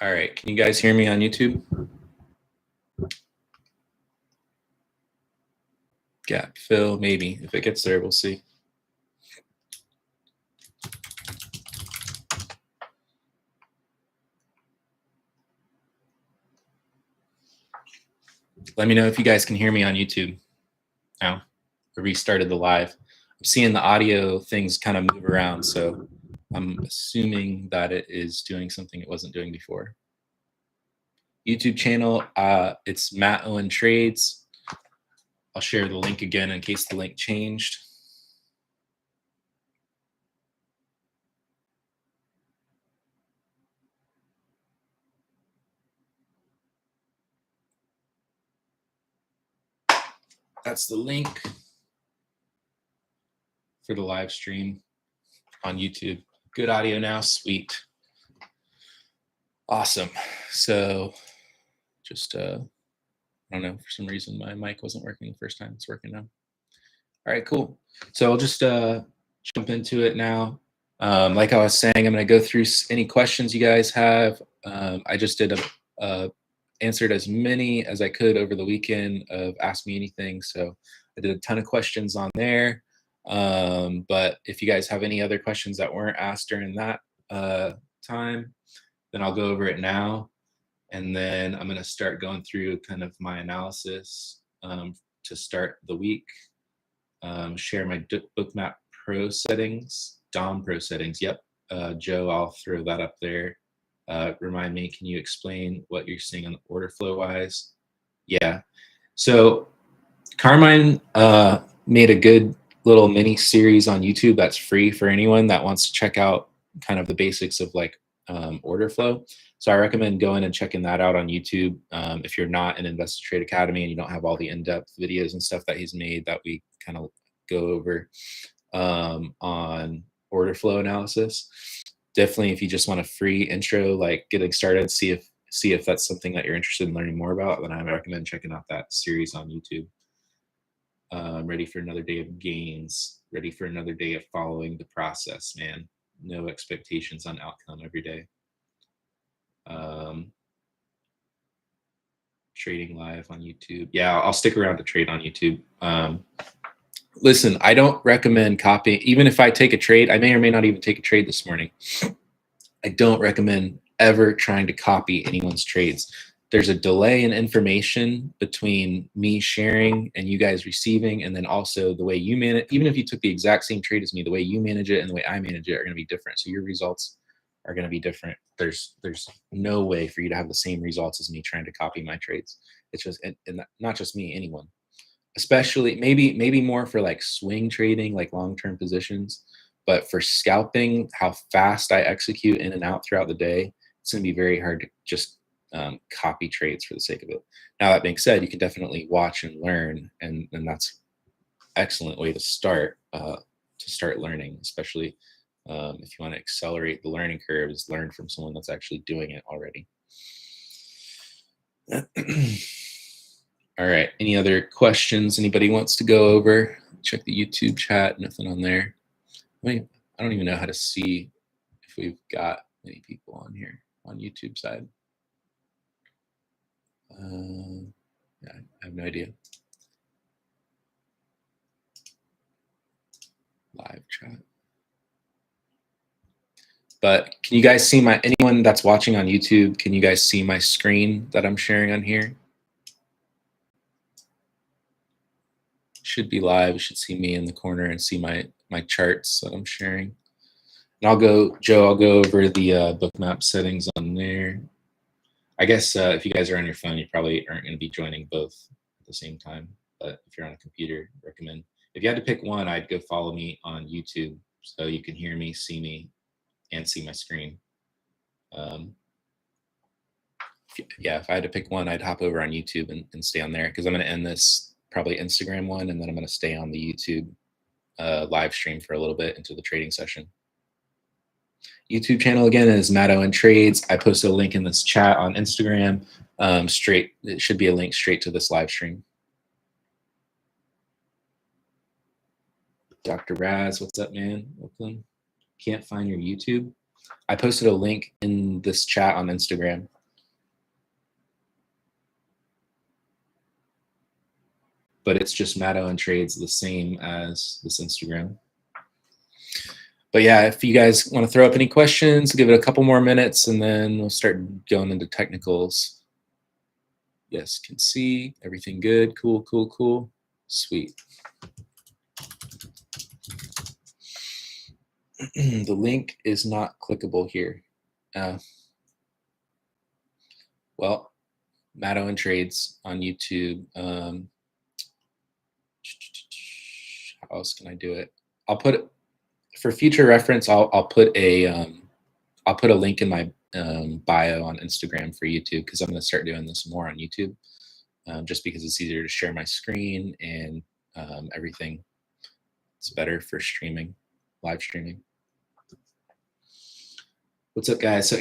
All right, can you guys hear me on YouTube? Gap fill, maybe. If it gets there, we'll see. Let me know if you guys can hear me on YouTube now. I restarted the live. I'm seeing the audio things kind of move around, so I'm assuming that it is doing something it wasn't doing before. YouTube channel, it's Matt Owen Trades. I'll share the link again in case the link changed. That's the link for the live stream on YouTube. Good audio now, sweet. Awesome. So just, I don't know, for some reason my mic wasn't working the first time. It's working now. All right, cool. So I'll just jump into it now. Like I was saying, I'm going to go through any questions you guys have. I just did answered as many as I could over the weekend of Ask Me Anything. So I did a ton of questions on there. But if you guys have any other questions that weren't asked during that time, then I'll go over it now. And then I'm going to start going through kind of my analysis to start the week. Share my Bookmap Pro settings, DOM Pro settings. Yep, Joe, I'll throw that up there. Remind me, can you explain what you're seeing on the order flow wise? Yeah, so Carmine made a good little mini series on YouTube that's free for anyone that wants to check out kind of the basics of like order flow. So I recommend going and checking that out on YouTube. If you're not in Invest to Trade Academy and you don't have all the in-depth videos and stuff that he's made that we kind of go over on order flow analysis. Definitely, if you just want a free intro, like getting started, see if that's something that you're interested in learning more about, then I recommend checking out that series on YouTube. Ready for another day of gains, ready for another day of following the process, man. No expectations on outcome every day. Trading live on YouTube. Yeah, I'll stick around to trade on YouTube. Listen, I don't recommend copying. Even if I take a trade, I may or may not even take a trade this morning. I don't recommend ever trying to copy anyone's trades. There's a delay in information between me sharing and you guys receiving, and then also the way you manage. Even if you took the exact same trade as me, the way you manage it and the way I manage it are going to be different. So your results are going to be different. There's no way for you to have the same results as me trying to copy my trades. It's just, and not just me, anyone. Especially maybe more for like swing trading, like long-term positions. But for scalping, how fast I execute in and out throughout the day, it's going to be very hard to just copy trades for the sake of it. Now, that being said, you can definitely watch and learn, and that's an excellent way to start learning, especially if you want to accelerate the learning curve, is learn from someone that's actually doing it already. All right, any other questions anybody wants to go over? Check the YouTube chat, nothing on there. I don't even know how to see if we've got many people on here on YouTube side. Yeah, I have no idea. Live chat. But can you guys see anyone that's watching on YouTube, can you guys see my screen that I'm sharing on here? Should be live. You should see me in the corner and see my charts that I'm sharing. And I'll go over the Bookmap settings on there. I guess if you guys are on your phone, you probably aren't going to be joining both at the same time. But if you're on a computer, recommend. If you had to pick one, I'd go follow me on YouTube so you can hear me, see me, and see my screen. If I had to pick one, I'd hop over on YouTube and stay on there, because I'm going to end this probably Instagram one, and then I'm going to stay on the YouTube live stream for a little bit into the trading session. YouTube channel again is Matt Owen Trades. I posted a link in this chat on Instagram. It should be a link straight to this live stream. Dr. Raz, what's up, man? Welcome. Can't find your YouTube. I posted a link in this chat on Instagram. But it's just Matt Owen Trades, the same as this Instagram. But yeah, if you guys want to throw up any questions, give it a couple more minutes and then we'll start going into technicals. Yes, can see everything good. Cool, cool, cool. Sweet. The link is not clickable here. Well, Matt Owen Trades on YouTube. How else can I do it? I'll put it for future reference. I'll put a link in my bio on Instagram for YouTube because I'm going to start doing this more on YouTube, just because it's easier to share my screen and everything. It's better for streaming, live streaming. What's up, guys? So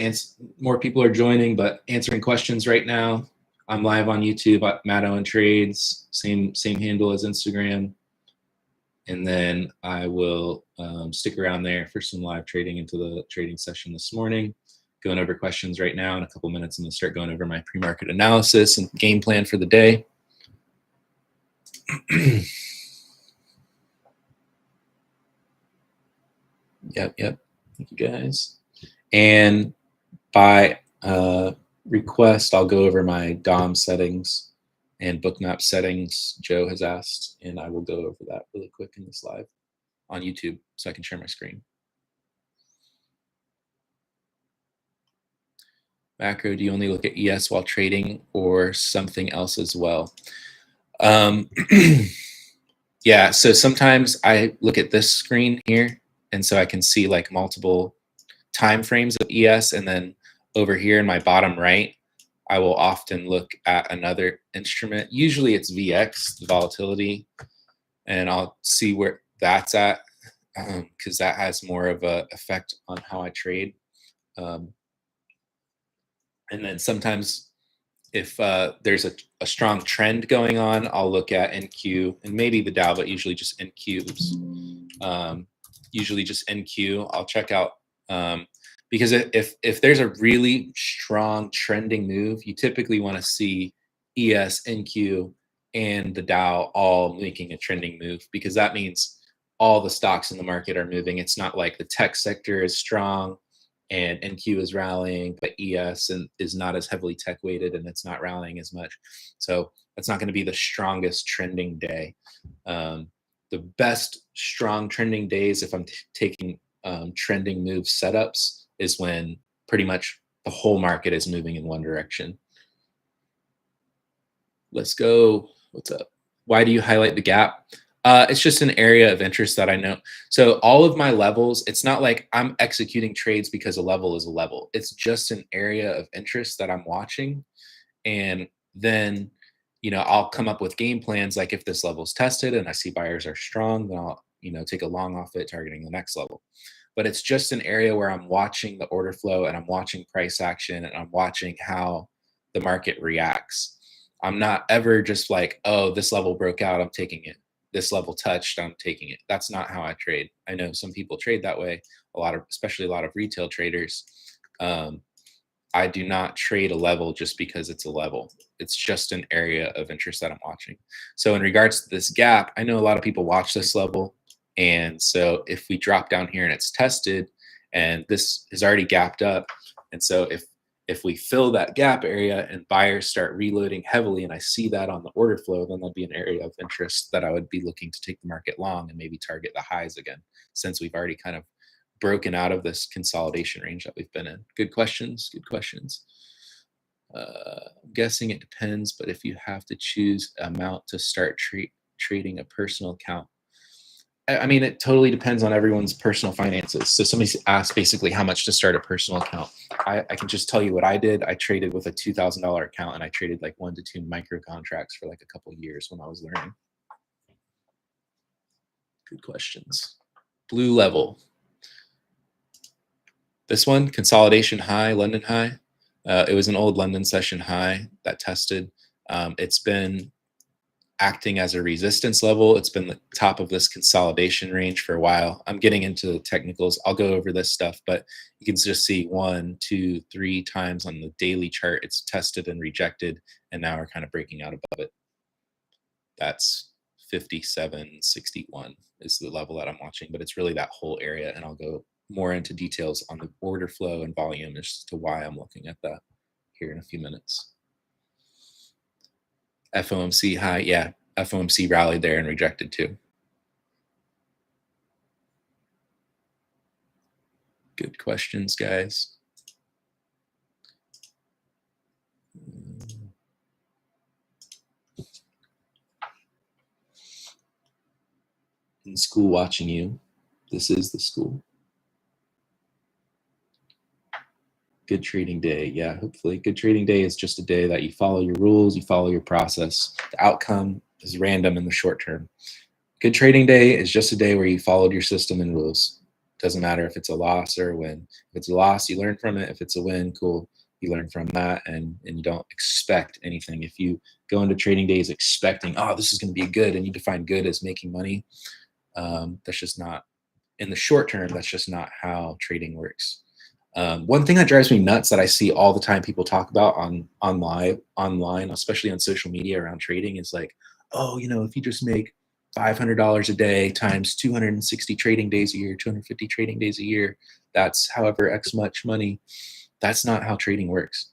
more people are joining, but answering questions right now. I'm live on YouTube at Matt Owen Trades, same handle as Instagram. And then I will stick around there for some live trading into the trading session this morning. Going over questions right now. In a couple minutes, I'm going to start going over my pre-market analysis and game plan for the day. Yep. Thank you, guys. And by request, I'll go over my DOM settings and Bookmap settings Joe has asked, and I will go over that really quick in this live on YouTube so I can share my screen. Macro, do you only look at ES while trading or something else as well? Yeah, so sometimes I look at this screen here, and so I can see like multiple time frames of ES, and then over here in my bottom right, I will often look at another instrument. Usually it's VX, the volatility, and I'll see where that's at because that has more of an effect on how I trade. And then sometimes if there's a strong trend going on, I'll look at NQ and maybe the Dow, but usually just NQs. Usually just NQ. I'll check out because if there's a really strong trending move, you typically want to see ES, NQ, and the Dow all making a trending move because that means all the stocks in the market are moving. It's not like the tech sector is strong and NQ is rallying, but ES is not as heavily tech weighted and it's not rallying as much. So that's not going to be the strongest trending day. The best strong trending days, if I'm taking trending move setups, is when pretty much the whole market is moving in one direction. Let's go. What's up? Why do you highlight the gap? It's just an area of interest that I know. So all of my levels, it's not like I'm executing trades because a level is a level. It's just an area of interest that I'm watching. And then, I'll come up with game plans. Like if this level is tested and I see buyers are strong, then I'll, take a long off it targeting the next level. But it's just an area where I'm watching the order flow and I'm watching price action and I'm watching how the market reacts. I'm not ever just like, oh, this level broke out, I'm taking it. This level touched, I'm taking it. That's not how I trade. I know some people trade that way, especially a lot of retail traders. I do not trade a level just because it's a level. It's just an area of interest that I'm watching. So in regards to this gap, I know a lot of people watch this level. And so if we drop down here and it's tested and this is already gapped up, and so if we fill that gap area and buyers start reloading heavily and I see that on the order flow, then that'd be an area of interest that I would be looking to take the market long and maybe target the highs again, since we've already kind of broken out of this consolidation range that we've been in. Good questions. I'm guessing it depends, but if you have to choose amount to start trading a personal account, I mean, it totally depends on everyone's personal finances. So somebody asked basically how much to start a personal account. I can just tell you what I did. I traded with a $2,000 account and I traded like 1 to 2 micro contracts for like a couple of years when I was learning. Good questions. Blue level. This one, consolidation high, London high. It was an old London session high that tested. It's been acting as a resistance level. It's been the top of this consolidation range for a while. I'm getting into the technicals. I'll go over this stuff, but you can just see 1, 2, 3 times on the daily chart. It's tested and rejected, and now we're kind of breaking out above it. That's 57.61 is the level that I'm watching, but it's really that whole area, and I'll go more into details on the order flow and volume as to why I'm looking at that here in a few minutes. FOMC high, yeah, FOMC rallied there and rejected too. Good questions, guys. In school watching you. This is the school. Good trading day. Yeah, hopefully. Good trading day is just a day that you follow your rules, you follow your process. The outcome is random in the short term. Good trading day is just a day where you followed your system and rules. Doesn't matter if it's a loss or a win. If it's a loss, you learn from it. If it's a win, cool. You learn from that, and you don't expect anything. If you go into trading days expecting, oh, this is going to be good, and you define good as making money, that's just not, in the short term, that's just not how trading works. One thing that drives me nuts that I see all the time people talk about online, especially on social media around trading, is like, oh, if you just make $500 a day times 260 trading days a year, 250 trading days a year, that's however X much money. That's not how trading works.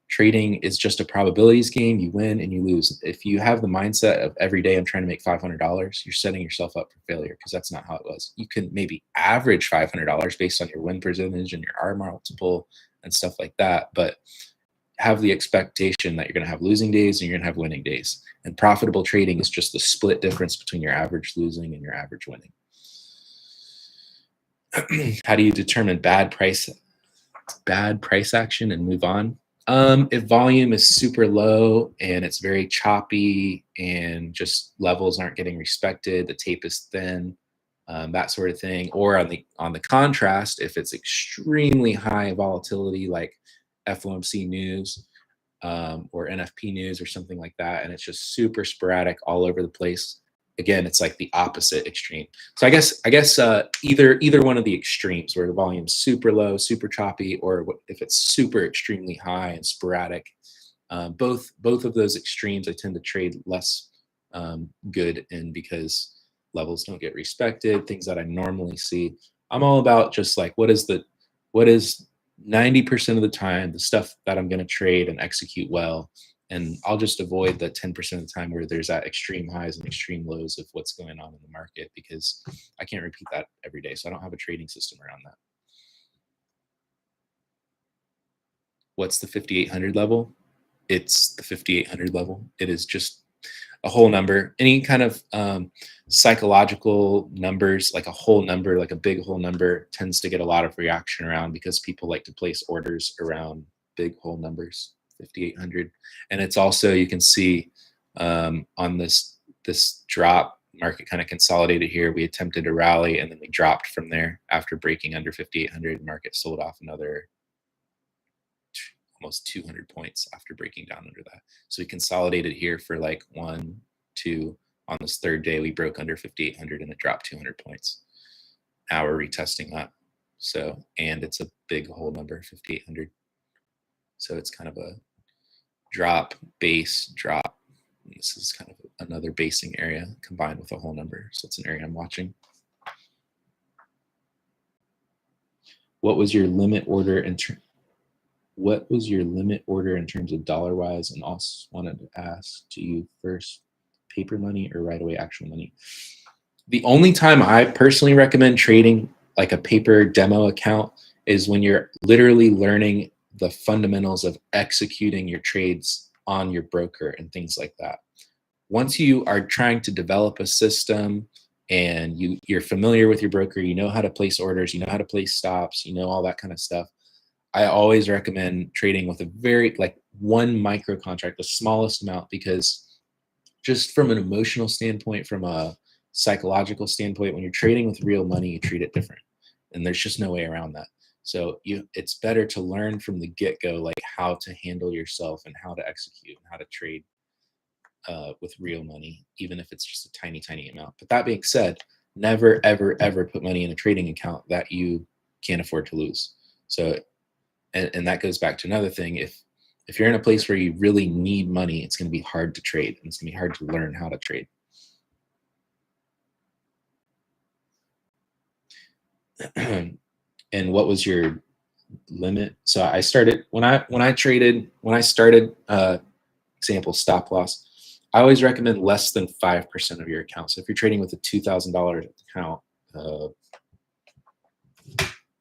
Trading is just a probabilities game. You win and you lose. If you have the mindset of every day I'm trying to make $500, you're setting yourself up for failure, because that's not how it was. You can maybe average $500 based on your win percentage and your R multiple and stuff like that, but have the expectation that you're going to have losing days and you're going to have winning days. And profitable trading is just the split difference between your average losing and your average winning. How do you determine bad price action and move on? If volume is super low and it's very choppy and just levels aren't getting respected, the tape is thin, that sort of thing. Or on the contrast, if it's extremely high volatility, like FOMC news or NFP news or something like that, and it's just super sporadic all over the place. Again, it's like the opposite extreme. So I guess either one of the extremes, where the volume's super low, super choppy, or if it's super extremely high and sporadic, both of those extremes I tend to trade less good in, because levels don't get respected, things that I normally see. I'm all about just like what is 90% of the time the stuff that I'm going to trade and execute well. And I'll just avoid the 10% of the time where there's that extreme highs and extreme lows of what's going on in the market, because I can't repeat that every day. So I don't have a trading system around that. What's the 5,800 level? It's the 5,800 level. It is just a whole number. Any kind of psychological numbers, like a whole number, like a big whole number, tends to get a lot of reaction around, because people like to place orders around big whole numbers. 5,800. And it's also, you can see on this drop, market kind of consolidated here. We attempted to rally, and then we dropped from there after breaking under 5,800. Market sold off another almost 200 points after breaking down under that. So we consolidated here for like 1, 2. On this third day, we broke under 5,800 and it dropped 200 points. Now we're retesting that. So, and it's a big whole number, 5,800. So it's kind of a drop, base, drop. And this is kind of another basing area combined with a whole number. So it's an area I'm watching. What was your limit order in terms of dollar wise? And also wanted to ask, do you first paper money or right away actual money? The only time I personally recommend trading like a paper demo account is when you're literally learning the fundamentals of executing your trades on your broker and things like that. Once you are trying to develop a system and you're familiar with your broker, you know how to place orders, you know how to place stops, you know all that kind of stuff, I always recommend trading with a very, like, one micro contract, the smallest amount, because just from an emotional standpoint, from a psychological standpoint, when you're trading with real money, you treat it different, and there's just no way around that. So it's better to learn from the get-go, like how to handle yourself and how to execute and how to trade with real money, even if it's just a tiny, tiny amount. But that being said, never, ever, ever put money in a trading account that you can't afford to lose. So, and that goes back to another thing. If you're in a place where you really need money, it's going to be hard to trade, and it's going to be hard to learn how to trade. And what was your limit? So I started when I started example stop loss, I always recommend less than 5% of your account. So if you're trading with a $2,000 account,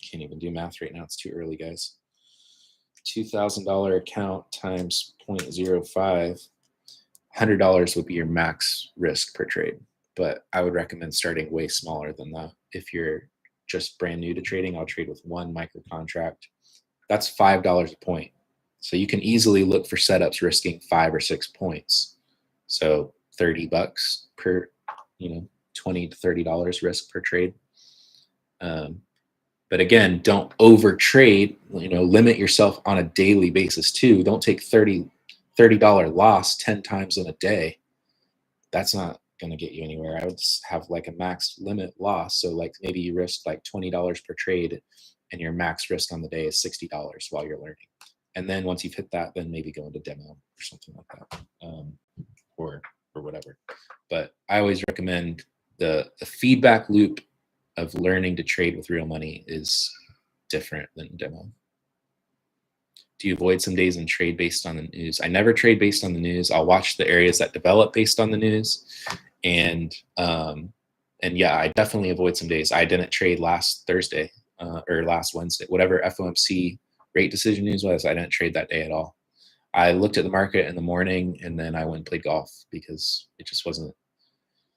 can't even do math right now, it's too early, guys. $2,000 account times 0.05, $100 would be your max risk per trade. But I would recommend starting way smaller than that. If you're just brand new to trading, I'll trade with one micro contract. That's $5 a point. So you can easily look for setups risking 5 or 6 points. So $30 per, $20 to $30 risk per trade. But again, don't over trade. Limit yourself on a daily basis too. Don't take $30 loss 10 times in a day. That's not going to get you anywhere. I would have like a max limit loss. So like maybe you risk like $20 per trade, and your max risk on the day is $60 while you're learning. And then once you've hit that, then maybe go into demo or something like that, or whatever. But I always recommend the feedback loop of learning to trade with real money is different than demo. Do you avoid some days and trade based on the news? I never trade based on the news. I'll watch the areas that develop based on the news. And yeah, I definitely avoid some days. I didn't trade last Thursday or last Wednesday, whatever FOMC rate decision news was. I didn't trade that day at all. I looked at the market in the morning, and then I went and played golf because it just wasn't.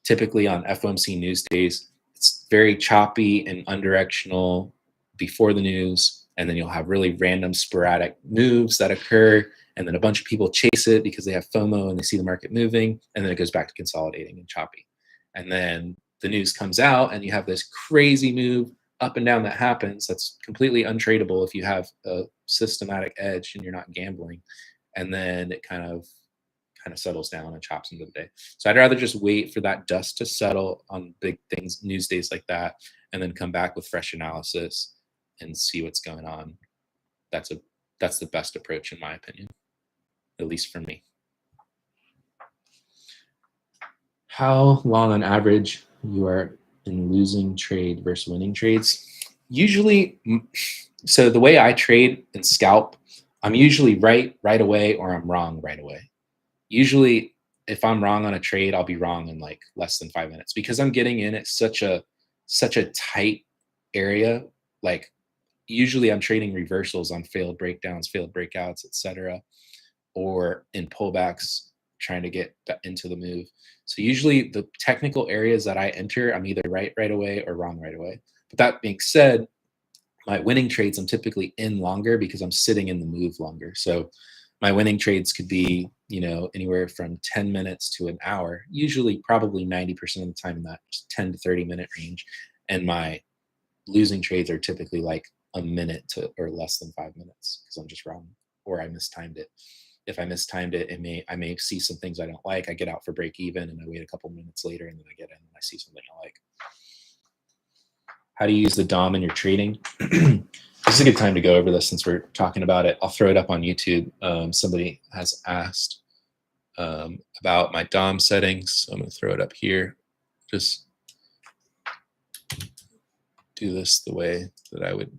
Typically on FOMC news days, it's very choppy and undirectional before the news, and then you'll have really random sporadic moves that occur, and then a bunch of people chase it because they have FOMO and they see the market moving, and then it goes back to consolidating and choppy. And then the news comes out and you have this crazy move up and down that happens that's completely untradeable if you have a systematic edge and you're not gambling. And then it kind of settles down and chops into the day. So I'd rather just wait for that dust to settle on big things, news days like that, and then come back with fresh analysis and see what's going on. That's the best approach in my opinion, at least for me. How long on average you are in losing trade versus winning trades? Usually, so the way I trade and scalp, I'm usually right away, or I'm wrong right away. Usually, if I'm wrong on a trade, I'll be wrong in like less than 5 minutes because I'm getting in at such a tight area. Like usually I'm trading reversals on failed breakdowns, failed breakouts, etc., or in pullbacks trying to get into the move. So usually the technical areas that I enter, I'm either right away or wrong right away. But that being said, my winning trades, I'm typically in longer because I'm sitting in the move longer. So my winning trades could be, anywhere from 10 minutes to an hour, usually probably 90% of the time in that 10 to 30 minute range. And my losing trades are typically like a minute to or less than 5 minutes because I'm just wrong or I mistimed it. If I mistimed it, I may see some things I don't like. I get out for break even and I wait a couple minutes later and then I get in and I see something I like. How do you use the DOM in your trading? This is a good time to go over this since we're talking about it. I'll throw it up on YouTube. Somebody has asked about my DOM settings. So I'm going to throw it up here. Just do this the way that I would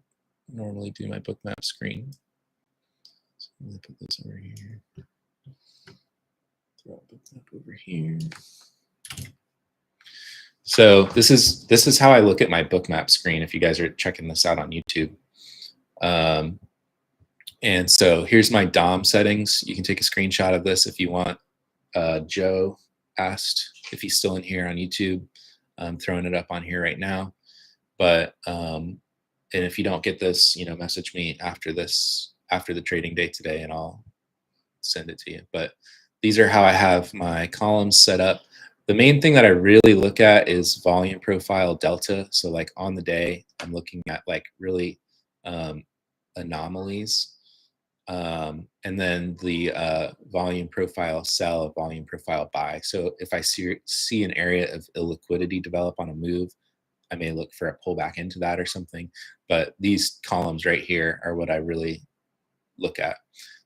normally do my Bookmap screen. So I'm going to put this over here. Throw Bookmap over here. So this is how I look at my Bookmap screen if you guys are checking this out on YouTube. And so here's my DOM settings. You can take a screenshot of this if you want. Joe asked if he's still in here on YouTube. I'm throwing it up on here right now. But and if you don't get this, message me after the trading day today, and I'll send it to you. But these are how I have my columns set up. The main thing that I really look at is volume profile delta. So like on the day, I'm looking at like really anomalies. And then the volume profile sell, volume profile buy. So if I see an area of illiquidity develop on a move, I may look for a pullback into that or something. But these columns right here are what I really look at.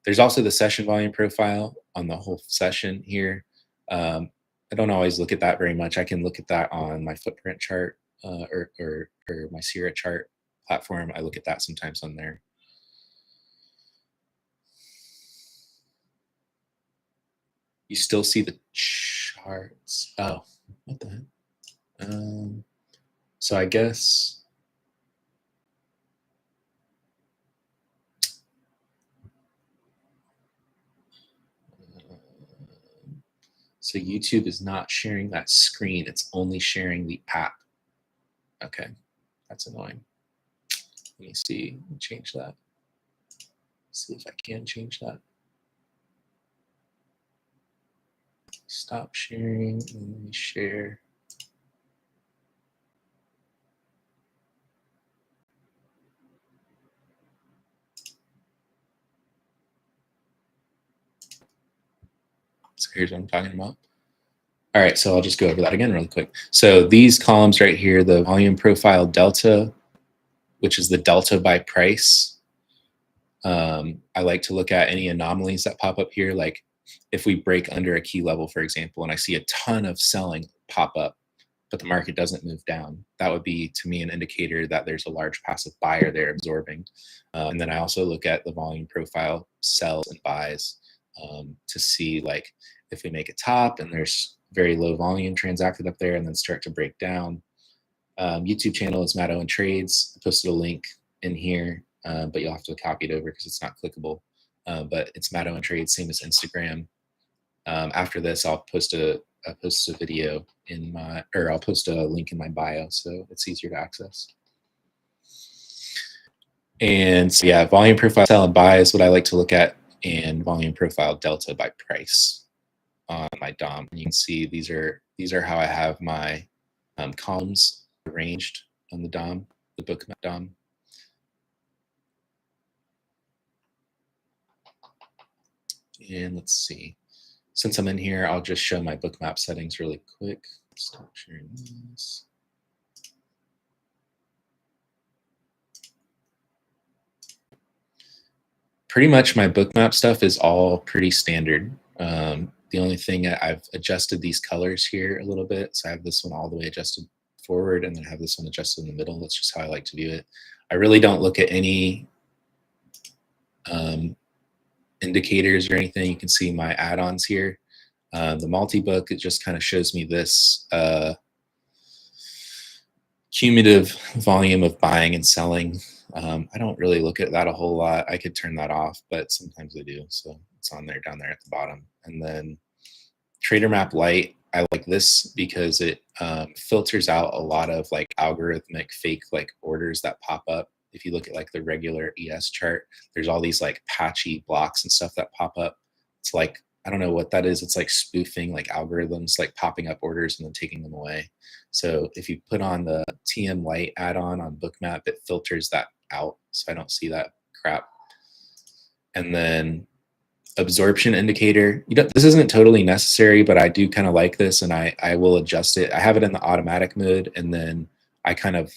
There's also the session volume profile on the whole session here. I don't always look at that very much. I can look at that on my footprint chart or my Sierra chart platform. I look at that sometimes on there. You still see the charts. Oh, what the heck? So I guess so YouTube is not sharing that screen. It's only sharing the app. Okay, that's annoying. Let me see, let me change that. See if I can change that. Stop sharing, let me share. So here's what I'm talking about. All right, so I'll just go over that again really quick. So these columns right here, the volume profile delta, which is the delta by price. I like to look at any anomalies that pop up here, like if we break under a key level, for example, and I see a ton of selling pop up, but the market doesn't move down, that would be, to me, an indicator that there's a large passive buyer there absorbing. And then I also look at the volume profile sells and buys to see, like, if we make a top and there's very low volume transacted up there and then start to break down. YouTube channel is Matt Owen Trades. I posted a link in here, but you'll have to copy it over because it's not clickable. But it's Matt Owen Trades, same as Instagram. After this, I'll post a video in my, or I'll post a link in my bio, so it's easier to access. And so, yeah, volume profile sell and buy is what I like to look at, and volume profile delta by price on my DOM. And you can see these are how I have my columns arranged on the DOM, the Bookmap DOM. And let's see. Since I'm in here, I'll just show my Bookmap settings really quick. Stop sharing this. Pretty much my Bookmap stuff is all pretty standard. The only thing I've adjusted these colors here a little bit. So I have this one all the way adjusted forward and then I have this one adjusted in the middle. That's just how I like to view it. I really don't look at any indicators or anything. You can see my add-ons here. The multi-book, it just kind of shows me this cumulative volume of buying and selling. I don't really look at that a whole lot. I could turn that off, but sometimes I do. So it's on there, down there at the bottom. And then Trader Map Lite, I like this because it filters out a lot of like algorithmic fake like orders that pop up. If you look at like the regular ES chart, there's all these like patchy blocks and stuff that pop up. It's like, I don't know what that is. It's like spoofing like algorithms, like popping up orders and then taking them away. So if you put on the TM Lite add-on on Bookmap, it filters that out. So I don't see that crap. And then absorption indicator. This isn't totally necessary, but I do kind of like this and I will adjust it. I have it in the automatic mode and then I kind of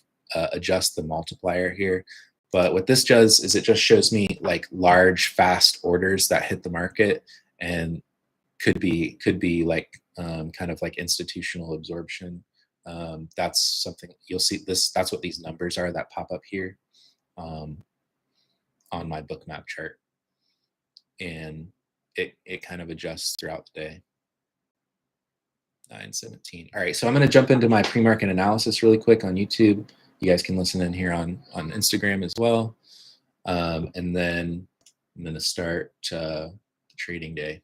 adjust the multiplier here. But what this does is it just shows me like large, fast orders that hit the market and could be like kind of like institutional absorption. That's something you'll see this. That's what these numbers are that pop up here on my Bookmap chart. And it kind of adjusts throughout the day. 9:17. All right, so I'm going to jump into my pre-market analysis really quick on YouTube. You guys can listen in here on Instagram as well. And then I'm going to start the trading day.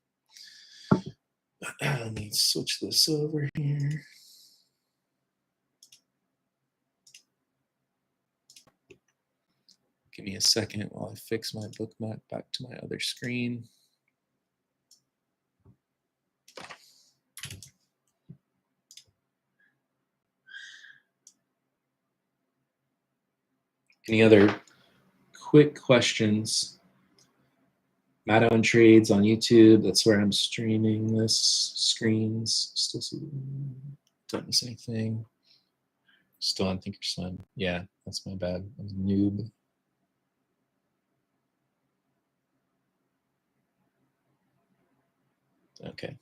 Let me switch this over here. Give me a second while I fix my Bookmap back to my other screen. Any other quick questions Matt Owen Trades on YouTube. That's where I'm streaming this. Screens. Still see. Don't miss anything. Still on Thinkorswim. Yeah, that's my bad. I'm a noob. Okay.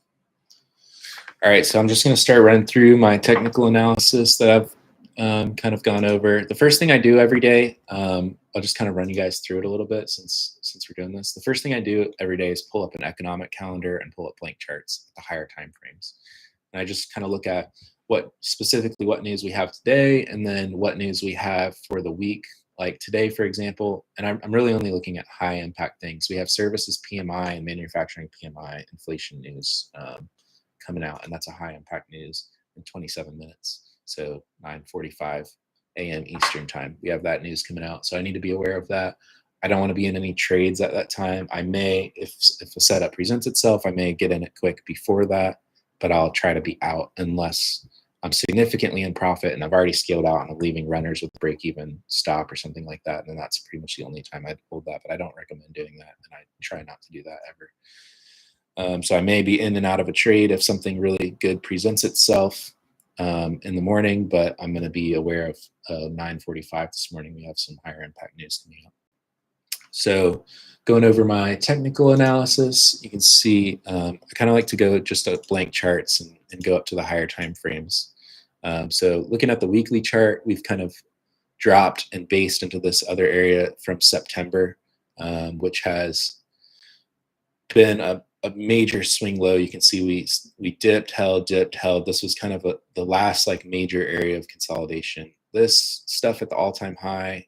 All right, so I'm just going to start running through my technical analysis that I've kind of gone over. The first thing I do every day, I'll just kind of run you guys through it a little bit since we're doing this. The first thing I do every day is pull up an economic calendar and pull up blank charts at the higher time frames. And I just kind of look at what news we have today, and then what news we have for the week. Like today, for example, and I'm really only looking at high impact things. We have services PMI and manufacturing PMI, inflation news coming out, and that's a high impact news in 27 minutes. So 9:45 a.m. Eastern time. We have that news coming out. So I need to be aware of that. I don't want to be in any trades at that time. I may, if a setup presents itself, I may get in it quick before that, but I'll try to be out unless I'm significantly in profit and I've already scaled out and I'm leaving runners with break even stop or something like that. And that's pretty much the only time I'd hold that, but I don't recommend doing that. And I try not to do that ever. So I may be in and out of a trade if something really good presents itself in the morning, but I'm going to be aware of 9:45 this morning. We have some higher impact news coming up. So going over my technical analysis, you can see I kind of like to go just at blank charts and go up to the higher time frames. So looking at the weekly chart, we've kind of dropped and based into this other area from September, which has been a major swing low. You can see we dipped, held. This was kind of the last like major area of consolidation. This stuff at the all-time high,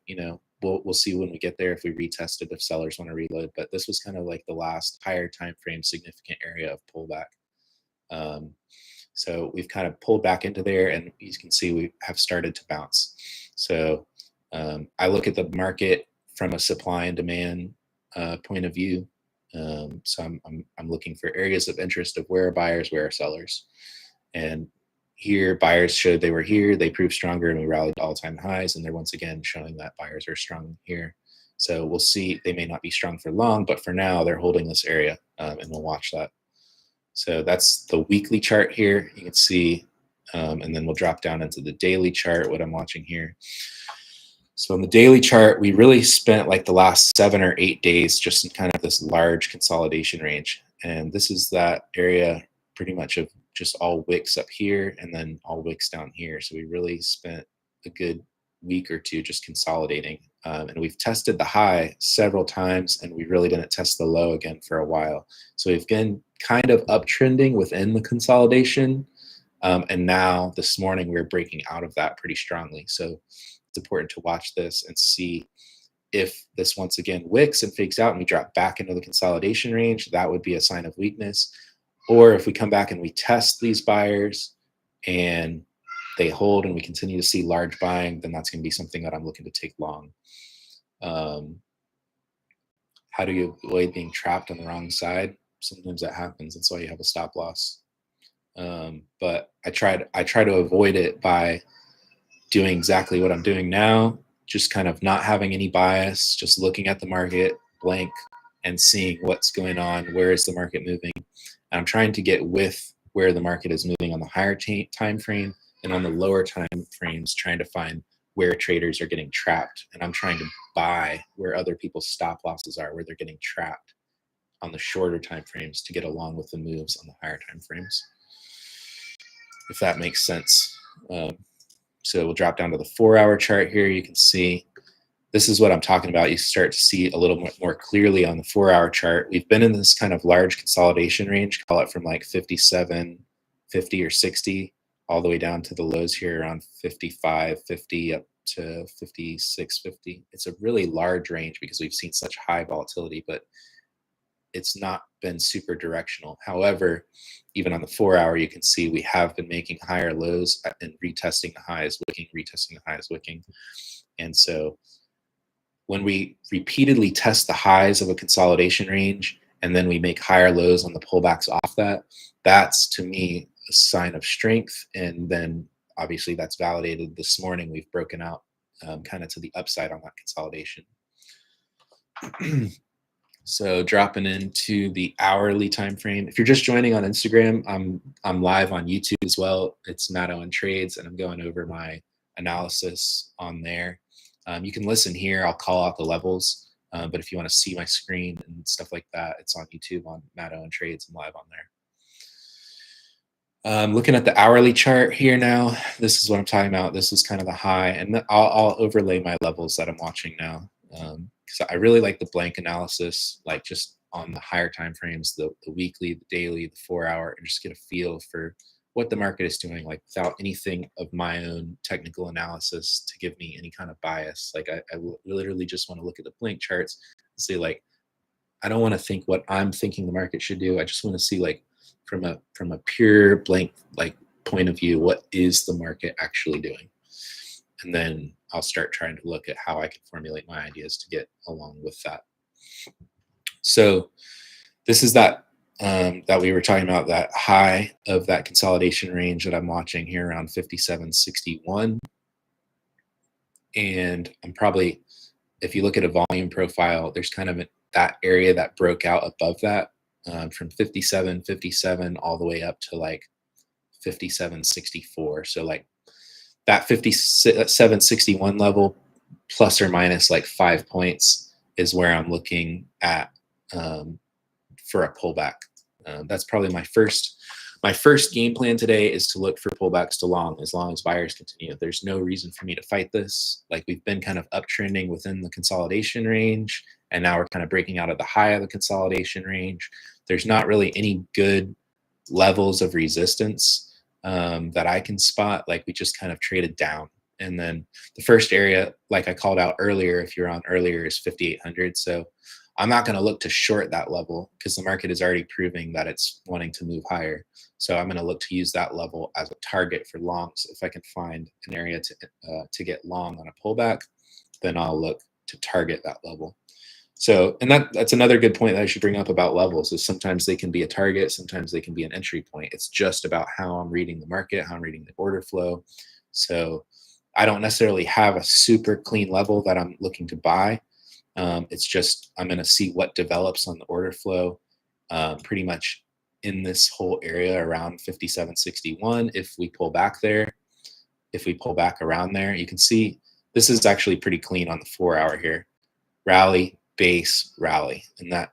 we'll see when we get there if we retest it, if sellers want to reload. But this was kind of like the last higher time frame significant area of pullback. So we've kind of pulled back into there, and you can see we have started to bounce. So I look at the market from a supply and demand point of view. So I'm looking for areas of interest of where are buyers, where are sellers. And here buyers showed they were here, they proved stronger, and we rallied to all-time highs, and they're once again showing that buyers are strong here. So we'll see. They may not be strong for long, but for now they're holding this area, and we'll watch that. So that's the weekly chart here. You can see, and then we'll drop down into the daily chart, what I'm watching here. So on the daily chart, we really spent like the last 7 or 8 days just in kind of this large consolidation range. And this is that area pretty much of just all wicks up here and then all wicks down here. So we really spent a good week or two just consolidating. And we've tested the high several times, and we really didn't test the low again for a while. So we've been kind of uptrending within the consolidation. And now this morning we're breaking out of that pretty strongly. So it's important to watch this and see if this once again wicks and fakes out and we drop back into the consolidation range. That would be a sign of weakness. Or if we come back and we test these buyers and they hold and we continue to see large buying, then that's going to be something that I'm looking to take long. How do you avoid being trapped on the wrong side? Sometimes that happens. That's why you have a stop loss. But I try to avoid it by doing exactly what I'm doing now, just kind of not having any bias, just looking at the market blank and seeing what's going on, where is the market moving. And I'm trying to get with where the market is moving on the higher time frame, and on the lower time frames, trying to find where traders are getting trapped. And I'm trying to buy where other people's stop losses are, where they're getting trapped on the shorter time frames to get along with the moves on the higher time frames, if that makes sense. So we'll drop down to the 4-hour chart here. You can see this is what I'm talking about. You start to see a little more clearly on the 4-hour chart. We've been in this kind of large consolidation range, call it from like 57, 50 or 60, all the way down to the lows here around 55, 50 up to 56, 50. It's a really large range because we've seen such high volatility, but it's not been super directional. However, even on the 4-hour, you can see we have been making higher lows and retesting the highs, wicking, retesting the highs, wicking. And so when we repeatedly test the highs of a consolidation range and then we make higher lows on the pullbacks off that, that's to me a sign of strength. And then obviously that's validated this morning. We've broken out kind of to the upside on that consolidation. So dropping into the hourly time frame. If you're just joining on Instagram, I'm live on YouTube as well. It's Matt Owen Trades, and I'm going over my analysis on there. You can listen here. I'll call out the levels, but if you want to see my screen and stuff like that, it's on YouTube on Matt Owen Trades. I'm live on there. Looking at the hourly chart here now, this is what I'm talking about. This is kind of the high, and I'll overlay my levels that I'm watching now, because I really like the blank analysis, like just on the higher time frames, the weekly, the daily, the 4-hour, and just get a feel for what the market is doing, like without anything of my own technical analysis to give me any kind of bias. Like I literally just want to look at the blank charts and say, like, I don't want to think what I'm thinking the market should do. I just want to see, like, from a pure blank like point of view, what is the market actually doing? And then I'll start trying to look at how I can formulate my ideas to get along with that. So this is that that we were talking about, that high of that consolidation range that I'm watching here around 57.61. And I'm probably, if you look at a volume profile, there's kind of that area that broke out above that, from 57.57 all the way up to like 57.64. So like that 57.61 level plus or minus like 5 points is where I'm looking at for a pullback. That's probably my first game plan today, is to look for pullbacks to long as buyers continue. There's no reason for me to fight this. Like, we've been kind of uptrending within the consolidation range, and now we're kind of breaking out of the high of the consolidation range. There's not really any good levels of resistance that I can spot. Like, we just kind of traded down. And then the first area, like I called out earlier, if you're on earlier, is 5,800. So I'm not going to look to short that level because the market is already proving that it's wanting to move higher. So I'm going to look to use that level as a target for longs. If I can find an area to get long on a pullback, then I'll look to target that level. So, and that's another good point that I should bring up about levels, is sometimes they can be a target, sometimes they can be an entry point. It's just about how I'm reading the market, how I'm reading the order flow. So I don't necessarily have a super clean level that I'm looking to buy. It's just, I'm going to see what develops on the order flow, pretty much in this whole area around 57.61. If we pull back there, if we pull back around there, you can see this is actually pretty clean on the 4-hour here. Rally, base, rally. And that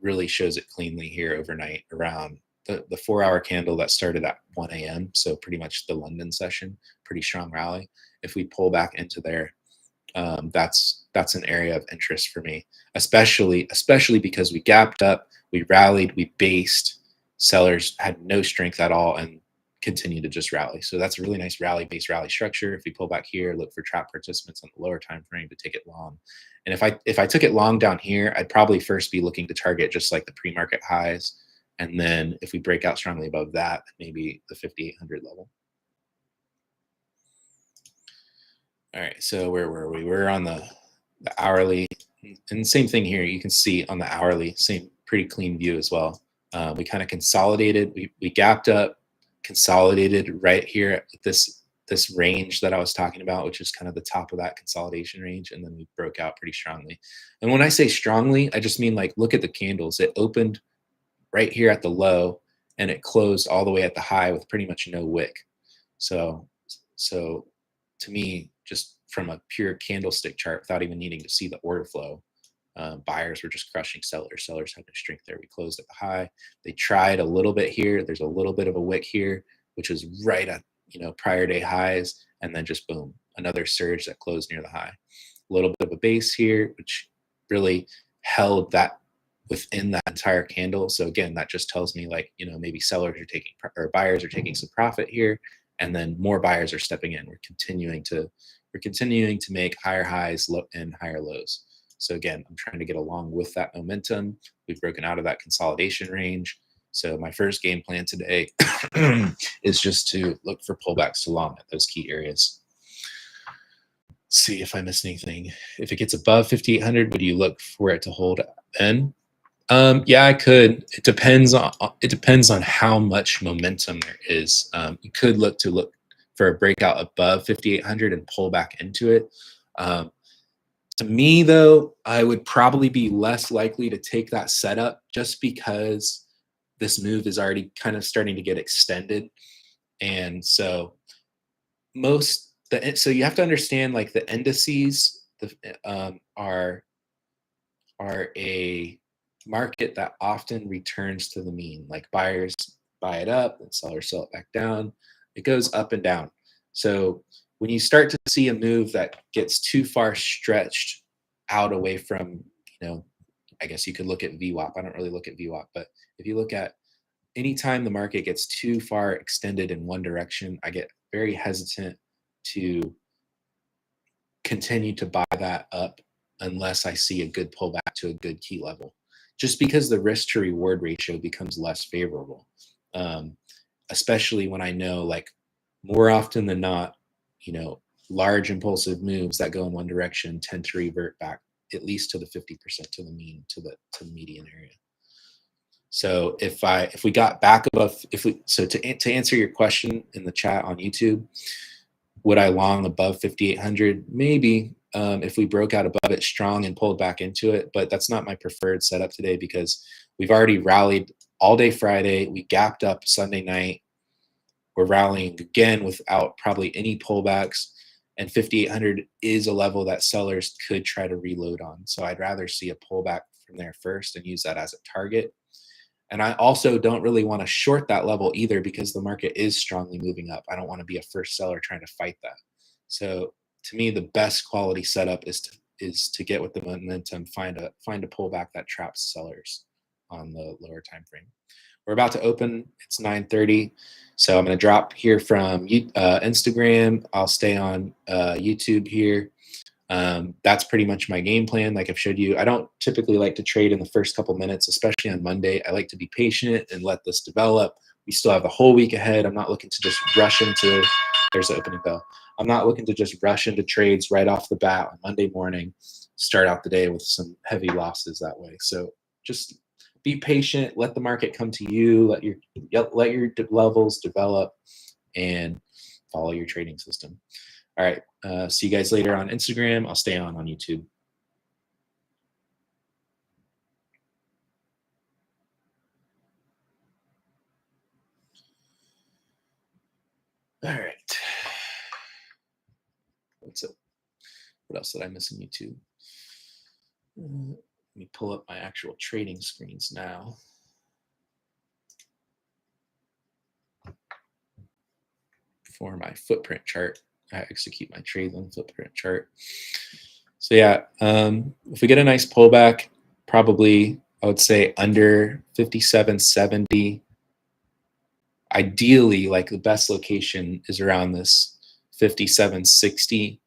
really shows it cleanly here overnight around the 4-hour candle that started at 1 a.m. So pretty much the London session, pretty strong rally. If we pull back into there, that's an area of interest for me, especially because we gapped up, we rallied, we based, sellers had no strength at all and continue to just rally. So that's a really nice rally structure. If we pull back here, look for trap participants on the lower time frame to take it long. And if I took it long down here, I'd probably first be looking to target just like the pre-market highs, and then if we break out strongly above that, maybe the 5,800 level. All right, so where were we? We're on the hourly, and same thing here. You can see on the hourly, same pretty clean view as well. We kind of consolidated, we gapped up, consolidated right here at this range that I was talking about, which is kind of the top of that consolidation range, and then we broke out pretty strongly. And when I say strongly, I just mean, like, look at the candles. It opened right here at the low, and it closed all the way at the high with pretty much no wick. So to me, just from a pure candlestick chart, without even needing to see the order flow, buyers were just crushing sellers. Sellers had no strength there. We closed at the high. They tried a little bit here. There's a little bit of a wick here, which was right at prior day highs, and then just boom, another surge that closed near the high. A little bit of a base here, which really held that within that entire candle. So again, that just tells me, like, maybe sellers are taking, or buyers are taking some profit here, and then more buyers are stepping in. We're continuing to make higher highs and higher lows. So again, I'm trying to get along with that momentum. We've broken out of that consolidation range. So my first game plan today is just to look for pullbacks to long at those key areas. See if I missed anything. If it gets above 5,800, would you look for it to hold then? Yeah, I could. It depends on how much momentum there is. You could look for a breakout above 5,800 and pull back into it. To me, though, I would probably be less likely to take that setup just because this move is already kind of starting to get extended. And so so you have to understand like the indices are a market that often returns to the mean. Like buyers buy it up and sellers sell it back down. It goes up and down. So when you start to see a move that gets too far stretched out away from, I guess you could look at VWAP. I don't really look at VWAP, but if you look at anytime the market gets too far extended in one direction, I get very hesitant to continue to buy that up unless I see a good pullback to a good key level, just because the risk to reward ratio becomes less favorable. Especially when I know, like, more often than not, large impulsive moves that go in one direction tend to revert back at least to the 50% to the mean, to the median area. So if we got back above, to answer your question in the chat on YouTube, would I long above 5,800? Maybe, if we broke out above it strong and pulled back into it, but that's not my preferred setup today because we've already rallied all day Friday. We gapped up Sunday night. We're rallying again without probably any pullbacks, and 5,800 is a level that sellers could try to reload on. So I'd rather see a pullback from there first and use that as a target. And I also don't really want to short that level either because the market is strongly moving up. I don't want to be a first seller trying to fight that. So to me, the best quality setup is to get with the momentum, find a pullback that traps sellers on the lower time frame. We're about to open. It's 9:30. So I'm going to drop here from Instagram. I'll stay on YouTube here. That's pretty much my game plan. Like I've showed you, I don't typically like to trade in the first couple minutes, especially on Monday. I like to be patient and let this develop. We still have the whole week ahead. I'm not looking to just rush into, there's the opening bell. I'm not looking to just rush into trades right off the bat on Monday morning, start out the day with some heavy losses that way. So just be patient, let the market come to you, let your levels develop, and follow your trading system. All right. See you guys later on Instagram. I'll stay on YouTube. All right. What's up? What else did I miss in YouTube? Let me pull up my actual trading screens now. For my footprint chart, I execute my trade on footprint chart. So yeah, if we get a nice pullback, probably I would say under 57.70. Ideally, like the best location is around this 57.60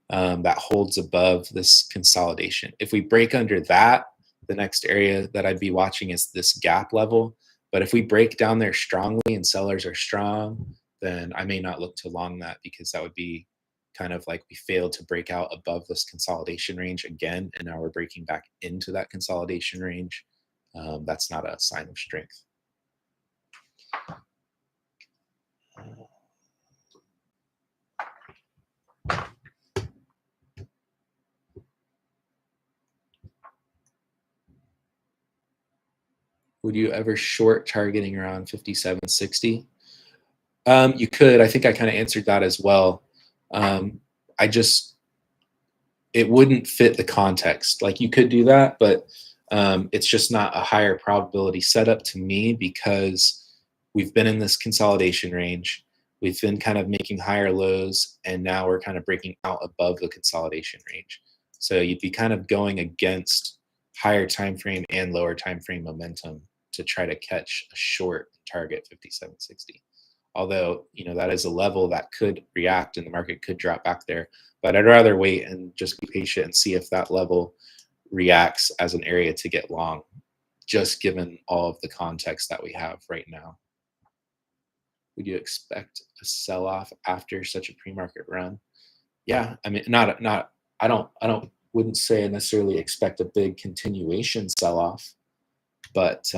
that holds above this consolidation. If we break under that, the next area that I'd be watching is this gap level. But if we break down there strongly and sellers are strong, then I may not look to long that because that would be kind of like we failed to break out above this consolidation range again, and now we're breaking back into that consolidation range. That's not a sign of strength. Would you ever short targeting around 57.60? You could. I think I kind of answered that as well. It wouldn't fit the context. Like you could do that, but it's just not a higher probability setup to me because we've been in this consolidation range. We've been kind of making higher lows, and now we're kind of breaking out above the consolidation range. So you'd be kind of going against higher time frame and lower time frame momentum to try to catch a short target 57.60. Although, that is a level that could react and the market could drop back there. But I'd rather wait and just be patient and see if that level reacts as an area to get long, just given all of the context that we have right now. Would you expect a sell-off after such a pre-market run? Yeah, I mean, wouldn't say I necessarily expect a big continuation sell-off, but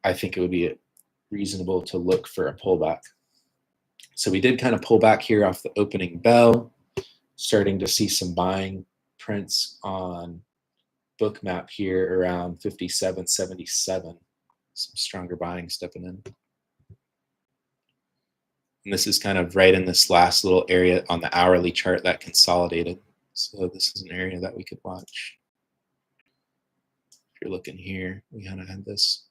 I think it would be reasonable to look for a pullback. So we did kind of pull back here off the opening bell, starting to see some buying prints on Bookmap here around 57.77. Some stronger buying stepping in. And this is kind of right in this last little area on the hourly chart that consolidated. So this is an area that we could watch. If you're looking here, we kind of had this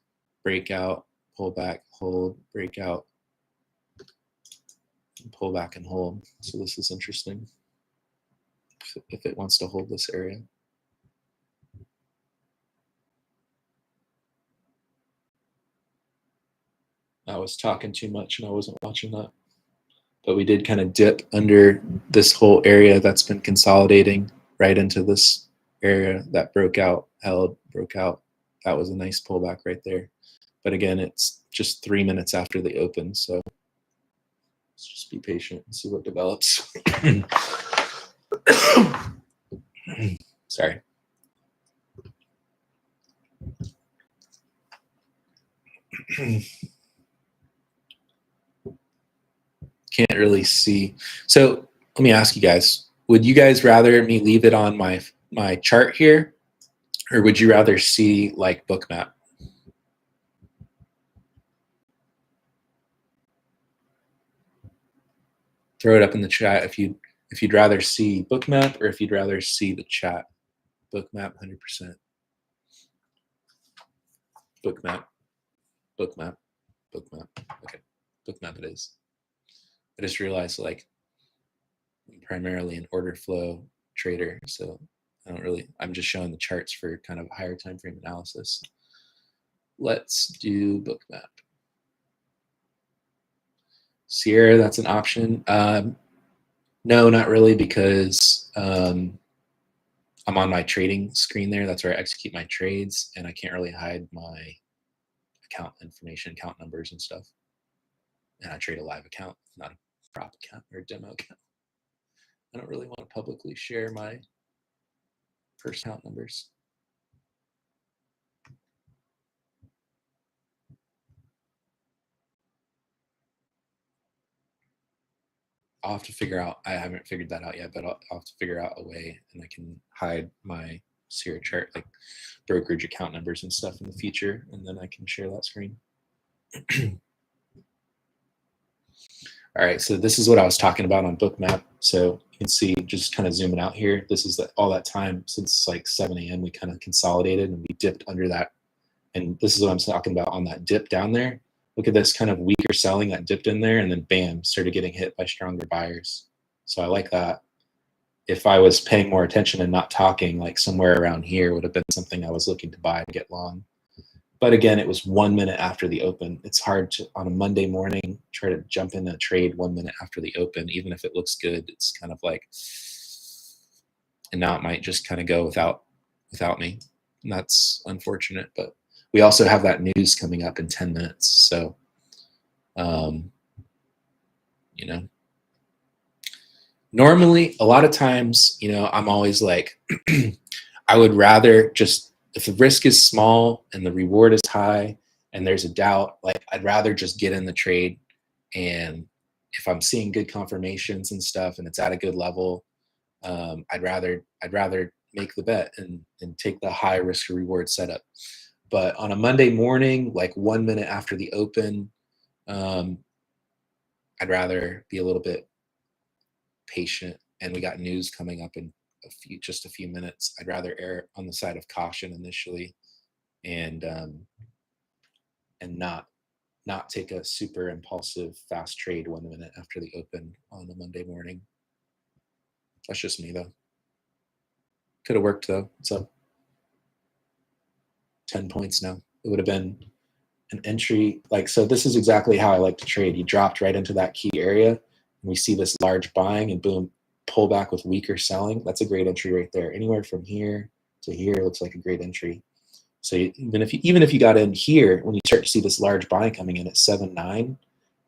breakout, pull back, hold, breakout, and pull back and hold. So this is interesting if it wants to hold this area. I was talking too much and I wasn't watching that. But we did kind of dip under this whole area that's been consolidating right into this area that broke out, held, broke out. That was a nice pullback right there. But again, it's just 3 minutes after the open, so let's just be patient and see what develops. Sorry. Can't really see. So let me ask you guys, would you guys rather me leave it on my chart here, or would you rather see like Bookmap? Throw it up in the chat if you'd rather see Bookmap or if you'd rather see the chat. Bookmap 100%. Bookmap. Bookmap. Bookmap. Okay. Bookmap it is. I just realized like I'm primarily an order flow trader, so I'm just showing the charts for kind of higher time frame analysis. Let's do Bookmap. Sierra, that's an option. No, not really, because I'm on my trading screen there. That's where I execute my trades, and I can't really hide my account information, account numbers and stuff. And I trade a live account, not a prop account or a demo account. I don't really want to publicly share my first account numbers. I'll have to figure out, I haven't figured that out yet, but I'll have to figure out a way, and I can hide my Sierra chart, like brokerage account numbers and stuff in the future, and then I can share that screen. All right, so this is what I was talking about on Bookmap. So you can see, just kind of zooming out here, this is all that time since like 7 a.m. we kind of consolidated and we dipped under that. And this is what I'm talking about on that dip down there. Look at this kind of weaker selling that dipped in there and then bam, started getting hit by stronger buyers. So I like that. If I was paying more attention and not talking, like somewhere around here would have been something I was looking to buy and get long. But again, it was 1 minute after the open. It's hard to, on a Monday morning, try to jump in a trade 1 minute after the open, even if it looks good. It's kind of like, and now it might just kind of go without me. And that's unfortunate, but we also have that news coming up in 10 minutes. So, you know, normally a lot of times, you know, I'm always like, I would rather just, if the risk is small and the reward is high and there's a doubt, like I'd rather just get in the trade. And if I'm seeing good confirmations and stuff and it's at a good level, I'd rather make the bet and take the high risk reward setup. But on a Monday morning, like 1 minute after the open, I'd rather be a little bit patient. And we got news coming up in just a few minutes. I'd rather err on the side of caution initially, and not take a super impulsive fast trade 1 minute after the open on a Monday morning. That's just me though. Could have worked though. It's up 10 points now. It would have been an entry, like, so this is exactly how I like to trade. You dropped right into that key area and we see this large buying and boom, pull back with weaker selling. That's a great entry right there. Anywhere from here to here looks like a great entry. So even if you got in here, when you start to see this large buy coming in at 7.9 and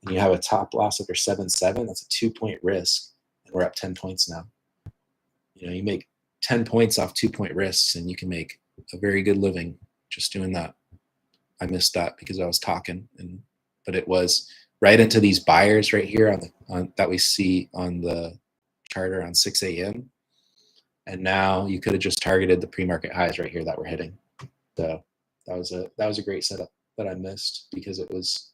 you have a top loss under 7.7, that's a 2-point risk, and we're up 10 points now. You know, you make 10 points off 2-point risks and you can make a very good living just doing that. I missed that because I was talking, but it was right into these buyers right here on that we see on the chart around 6 a.m. And now you could have just targeted the pre-market highs right here that we're hitting. So that was a great setup that I missed because it was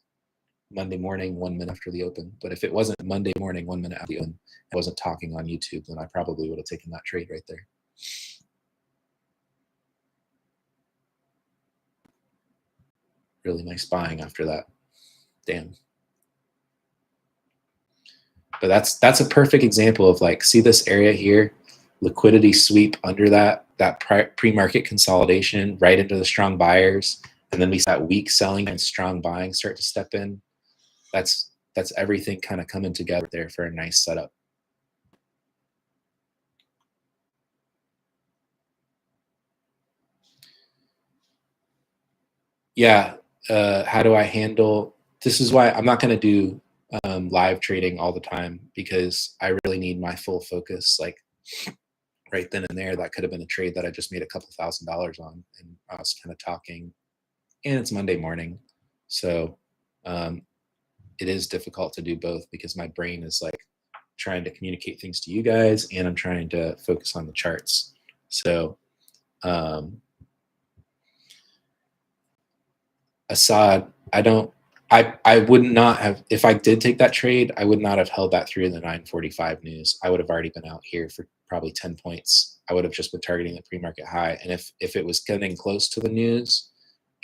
Monday morning, 1 minute after the open. But if it wasn't Monday morning, 1 minute after the open, I wasn't talking on YouTube, then I probably would have taken that trade right there. Really nice buying after that. Damn. But that's a perfect example of like, see this area here, liquidity sweep under that pre-market consolidation right into the strong buyers, and then we saw that weak selling and strong buying start to step in. That's everything kind of coming together there for a nice setup. Yeah, how do I handle? This is why I'm not going to do live trading all the time, because I really need my full focus. Like right then and there, that could have been a trade that I just made a couple $1,000s on, and I was kind of talking. And it's Monday morning, so it is difficult to do both because my brain is like trying to communicate things to you guys, and I'm trying to focus on the charts. So Assad, I would not have, if I did take that trade, I would not have held that through the 9:45 news. I would have already been out here for probably 10 points. I would have just been targeting the pre-market high. And if it was getting close to the news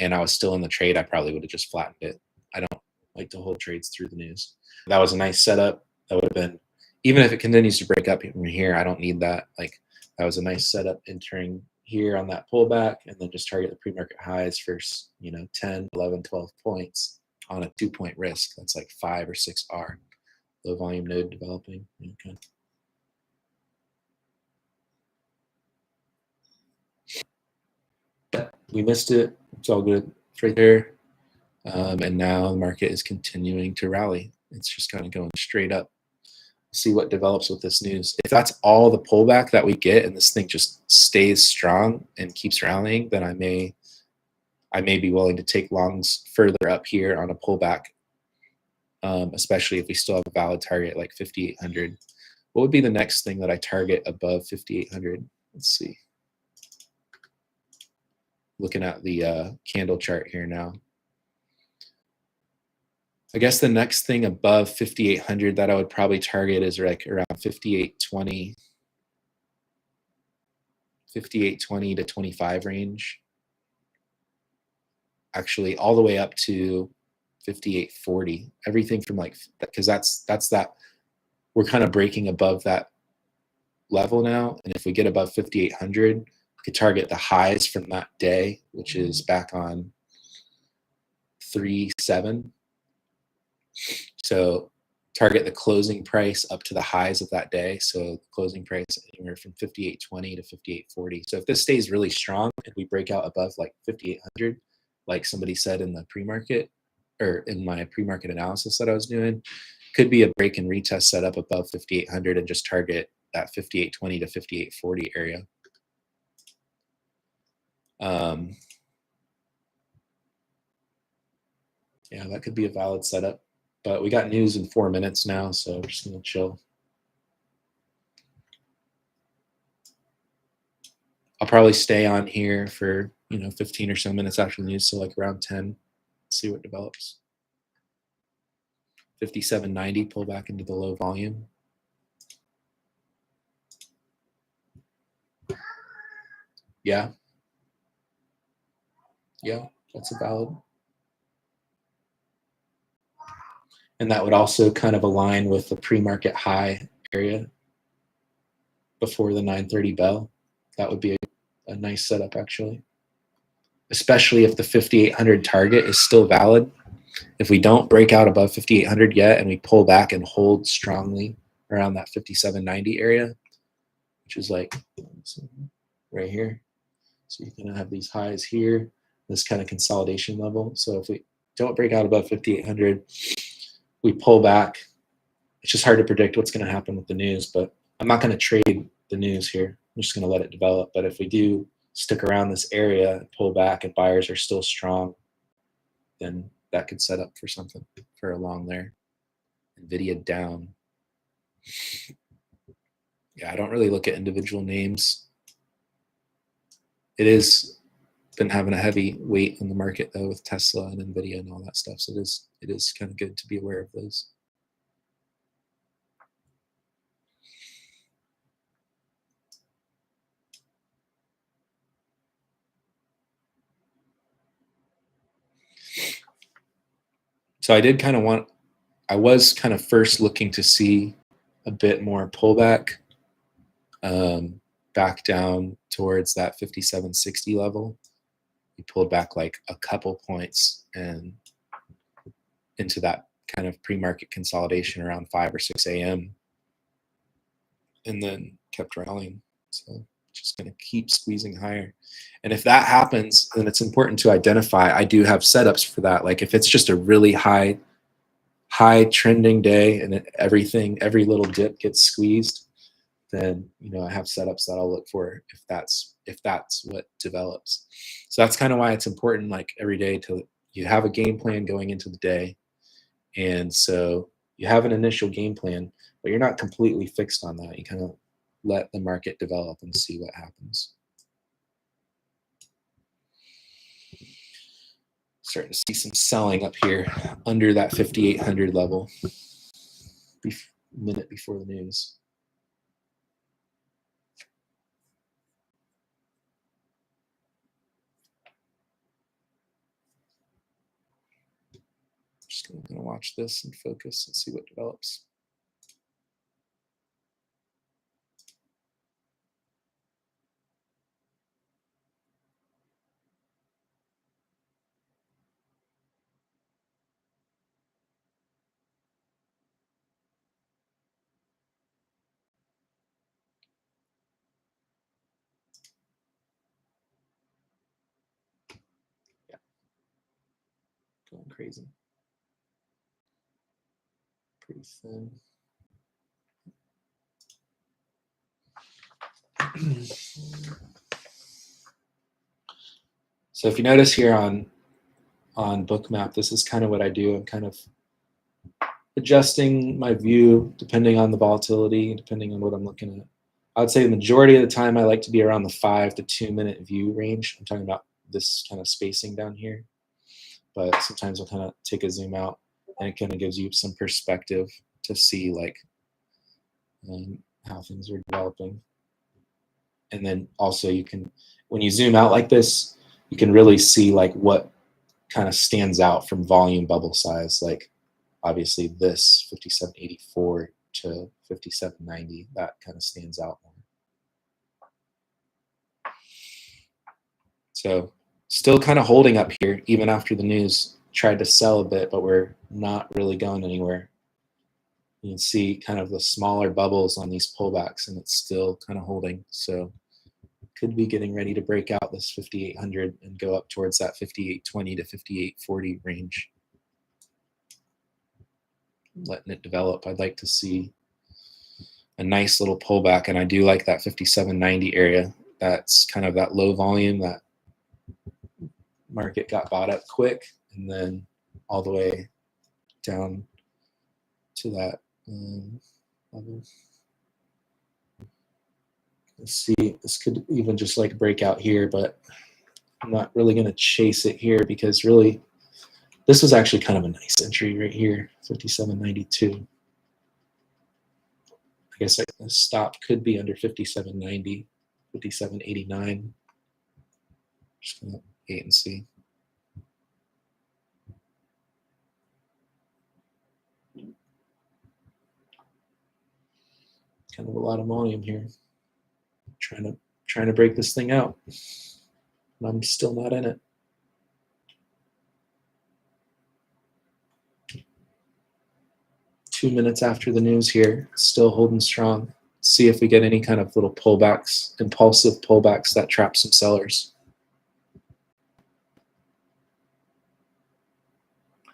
and I was still in the trade, I probably would have just flattened it. I don't like to hold trades through the news. That was a nice setup. That would have been, even if it continues to break up from here, I don't need that. Like, that was a nice setup entering here on that pullback, and then just target the pre-market highs for 10, 11, 12 points on a 2-point risk. That's like 5 or 6 R. Low volume node developing. Okay. We missed it. It's all good. It's right there. And now the market is continuing to rally. It's just kind of going straight up. See what develops with this news. If that's all the pullback that we get and this thing just stays strong and keeps rallying, then I may be willing to take longs further up here on a pullback, especially if we still have a valid target like 5,800. What would be the next thing that I target above 5,800? Let's see. Looking at the candle chart here now. I guess the next thing above 5,800 that I would probably target is like around 5,820, 5,820 to 25 range. Actually, all the way up to 5,840. Everything from like, because that's that, we're kind of breaking above that level now. And if we get above 5,800, we could target the highs from that day, which is back on 3.7. So target the closing price up to the highs of that day. So the closing price anywhere from 5,820 to 5,840. So if this stays really strong and we break out above like 5,800, like somebody said in the pre-market, or in my pre-market analysis that I was doing, could be a break and retest setup above 5,800 and just target that 5,820 to 5,840 area. Yeah, that could be a valid setup. But we got news in 4 minutes now, so we're just going to chill. I'll probably stay on here for 15 or so minutes after the news, so like around 10. See what develops. 57.90, pull back into the low volume. Yeah, that's a valid. And that would also kind of align with the pre-market high area before the 9:30 bell. That would be a nice setup, actually. Especially if the 5,800 target is still valid. If we don't break out above 5,800 yet and we pull back and hold strongly around that 57.90 area, which is like right here. So you're going to have these highs here, this kind of consolidation level. So if we don't break out above 5,800, we pull back. It's just hard to predict what's going to happen with the news, but I'm not going to trade the news here. I'm just going to let it develop. But if we do stick around this area and pull back and buyers are still strong, then that could set up for something for a long there. Nvidia down. Yeah, I don't really look at individual names. It is been having a heavy weight in the market though with Tesla and Nvidia and all that stuff. So it is kind of good to be aware of those. So I was kind of first looking to see a bit more pullback back down towards that 5760 level. We pulled back like a couple points and into that kind of pre-market consolidation around 5 or 6 a.m. and then kept rallying. So just going to keep squeezing higher. And if that happens, then it's important to identify. I do have setups for that. Like if it's just a really high trending day and every little dip gets squeezed, then I have setups that I'll look for if that's what develops. So that's kind of why it's important, like every day, to you have a game plan going into the day. And so you have an initial game plan, but you're not completely fixed on that. You kind of let the market develop and see what happens. Starting to see some selling up here under that 5,800 level, minute before the news. Just going to watch this and focus and see what develops. Yeah, going crazy. Pretty thin. So if you notice here on Bookmap, this is kind of what I do. I'm kind of adjusting my view depending on the volatility, depending on what I'm looking at. I would say the majority of the time I like to be around the 5 to 2 minute view range. I'm talking about this kind of spacing down here. But sometimes I'll kind of take a zoom out, and it kind of gives you some perspective to see like how things are developing. And then also you can, when you zoom out like this, you can really see like what kind of stands out from volume bubble size. Like obviously this 5784 to 5790, that kind of stands out more. So still kind of holding up here even after the news tried to sell a bit, but we're not really going anywhere. You can see kind of the smaller bubbles on these pullbacks, and it's still kind of holding. So could be getting ready to break out this 5,800 and go up towards that 5,820 to 5,840 range. Letting it develop. I'd like to see a nice little pullback, and I do like that 5790 area. That's kind of that low volume that market got bought up quick, and then all the way down to that level. Let's see, this could even just like break out here, but I'm not really going to chase it here because really this was actually kind of a nice entry right here, 5792. I guess the stop could be under 5790, 5789. Just going to wait and see. Kind of a lot of volume here. Trying to break this thing out. And I'm still not in it. Two minutes after the news here, still holding strong. See if we get any kind of little pullbacks, impulsive pullbacks that trap some sellers.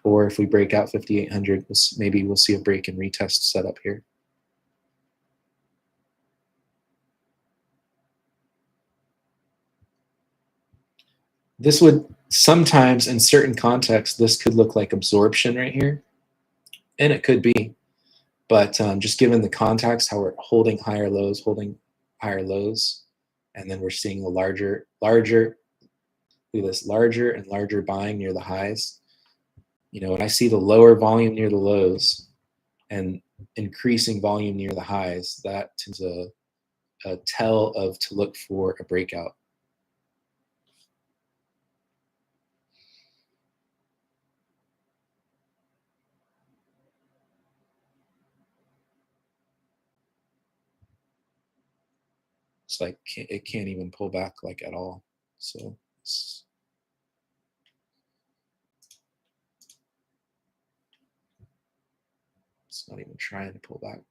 Or if we break out 5,800, maybe we'll see a break and retest setup here. This would sometimes in certain contexts, this could look like absorption right here, and it could be. But just given the context, how we're holding higher lows, and then we're seeing a larger, look at this, larger and larger buying near the highs. You know, when I see the lower volume near the lows and increasing volume near the highs, that is a tell of to look for a breakout. It's like it can't even pull back like at all. So it's not even trying to pull back.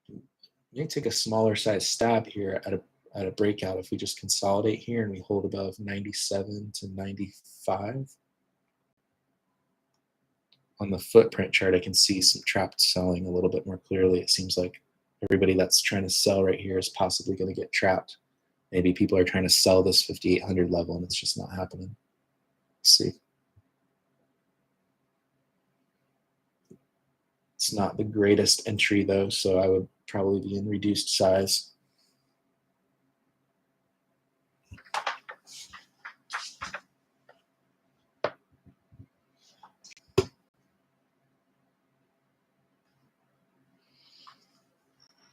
You may take a smaller size stab here at a breakout if we just consolidate here and we hold above 97 to 95. On the footprint chart, I can see some trapped selling a little bit more clearly. It seems like everybody that's trying to sell right here is possibly going to get trapped. Maybe people are trying to sell this 5,800 level and it's just not happening. Let's see. It's not the greatest entry though, so I would probably be in reduced size.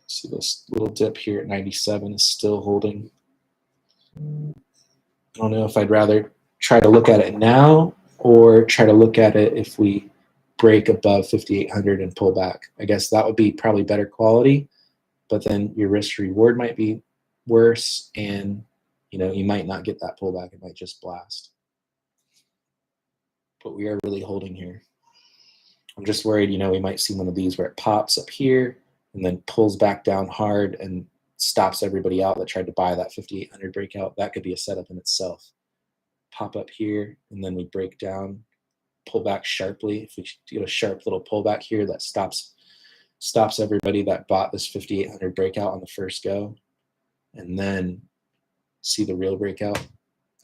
See this little dip here at 97 is still holding. I don't know if I'd rather try to look at it now or try to look at it if we break above 5,800 and pull back. I guess that would be probably better quality, but then your risk reward might be worse, and you know, you might not get that pullback. It might just blast. But we are really holding here. I'm just worried, you know, we might see one of these where it pops up here and then pulls back down hard and stops everybody out that tried to buy that 5,800 breakout. That could be a setup in itself. Pop up here and then we break down, pull back sharply. If we get a sharp little pullback here that stops everybody that bought this 5,800 breakout on the first go, and then see the real breakout.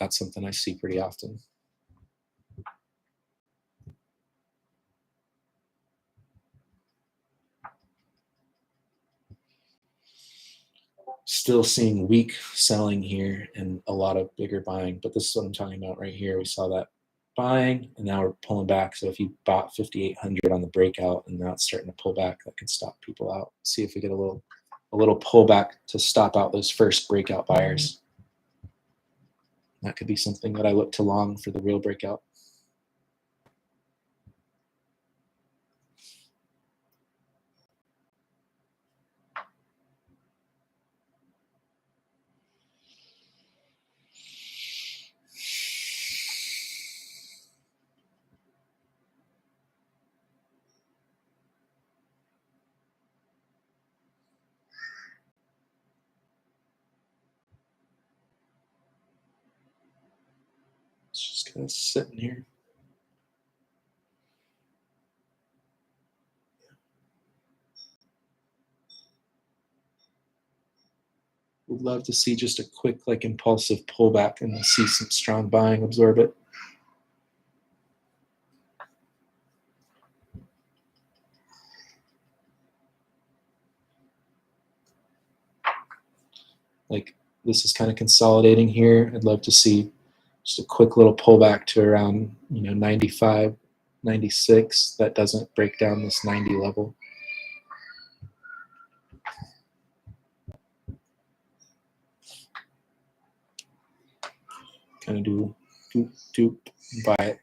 That's something I see pretty often. Still seeing weak selling here and a lot of bigger buying, but this is what I'm talking about right here. We saw that buying and now we're pulling back. So if you bought 5,800 on the breakout and now it's starting to pull back, that could stop people out. See if we get a little pullback to stop out those first breakout buyers. That could be something that I look to long for the real breakout. It's just kind of sitting here. Would love to see just a quick, like, impulsive pullback and see some strong buying absorb it. Like, this is kind of consolidating here. I'd love to see just a quick little pullback to around, you know, 95, 96. That doesn't break down this 90 level. Kind of do doop, doop, buy it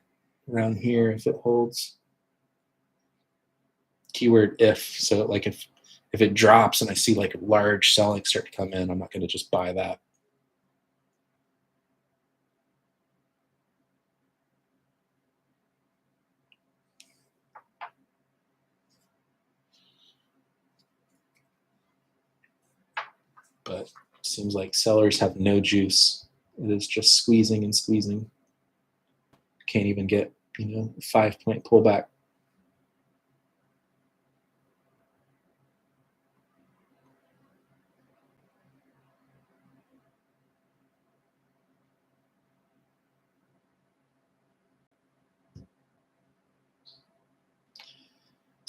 around here if it holds. Keyword if. So like if it drops and I see like large selling start to come in, I'm not going to just buy that. But it seems like sellers have no juice. It is just squeezing and squeezing. Can't even get, you know, a 5-point pullback.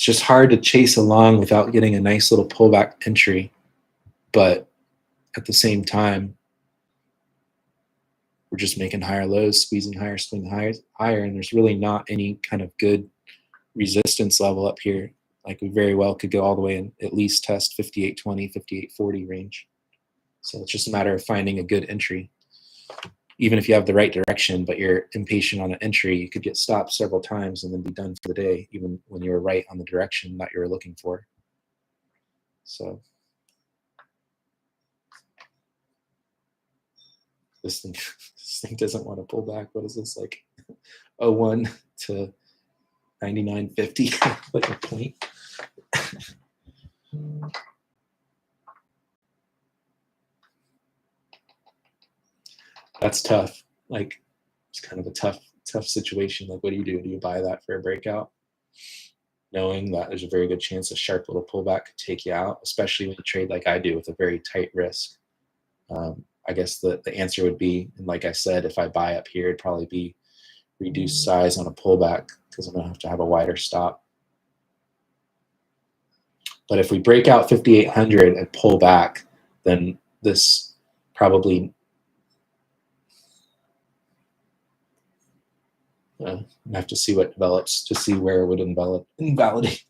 it's just hard to chase along without getting a nice little pullback entry. But at the same time, we're just making higher lows, squeezing higher, swing higher, and there's really not any kind of good resistance level up here. Like we very well could go all the way and at least test 5820, 5840 range. So it's just a matter of finding a good entry. Even if you have the right direction, but you're impatient on an entry, you could get stopped several times and then be done for the day, even when you were right on the direction that you were looking for. So this thing doesn't want to pull back. What is this, like 01 to 99.50, like a point? That's tough. Like, it's kind of a tough situation. Like, what do you do? Do you buy that for a breakout, knowing that there's a very good chance a sharp little pullback could take you out, especially when you trade like I do with a very tight risk? I guess the answer would be, and like I said, if I buy up here, it'd probably be reduced size on a pullback because I'm going to have a wider stop. But if we break out 5,800 and pull back, then this probably I have to see what develops to see where it would invalidate.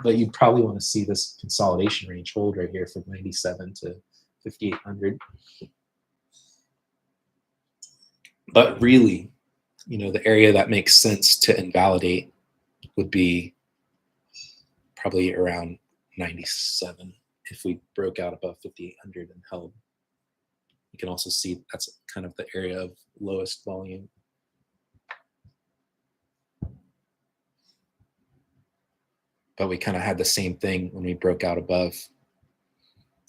But you'd probably want to see this consolidation range hold right here from 97 to 5,800. But really, the area that makes sense to invalidate would be probably around 97 if we broke out above 5,800 and held. You can also see that's kind of the area of lowest volume. But we kind of had the same thing when we broke out above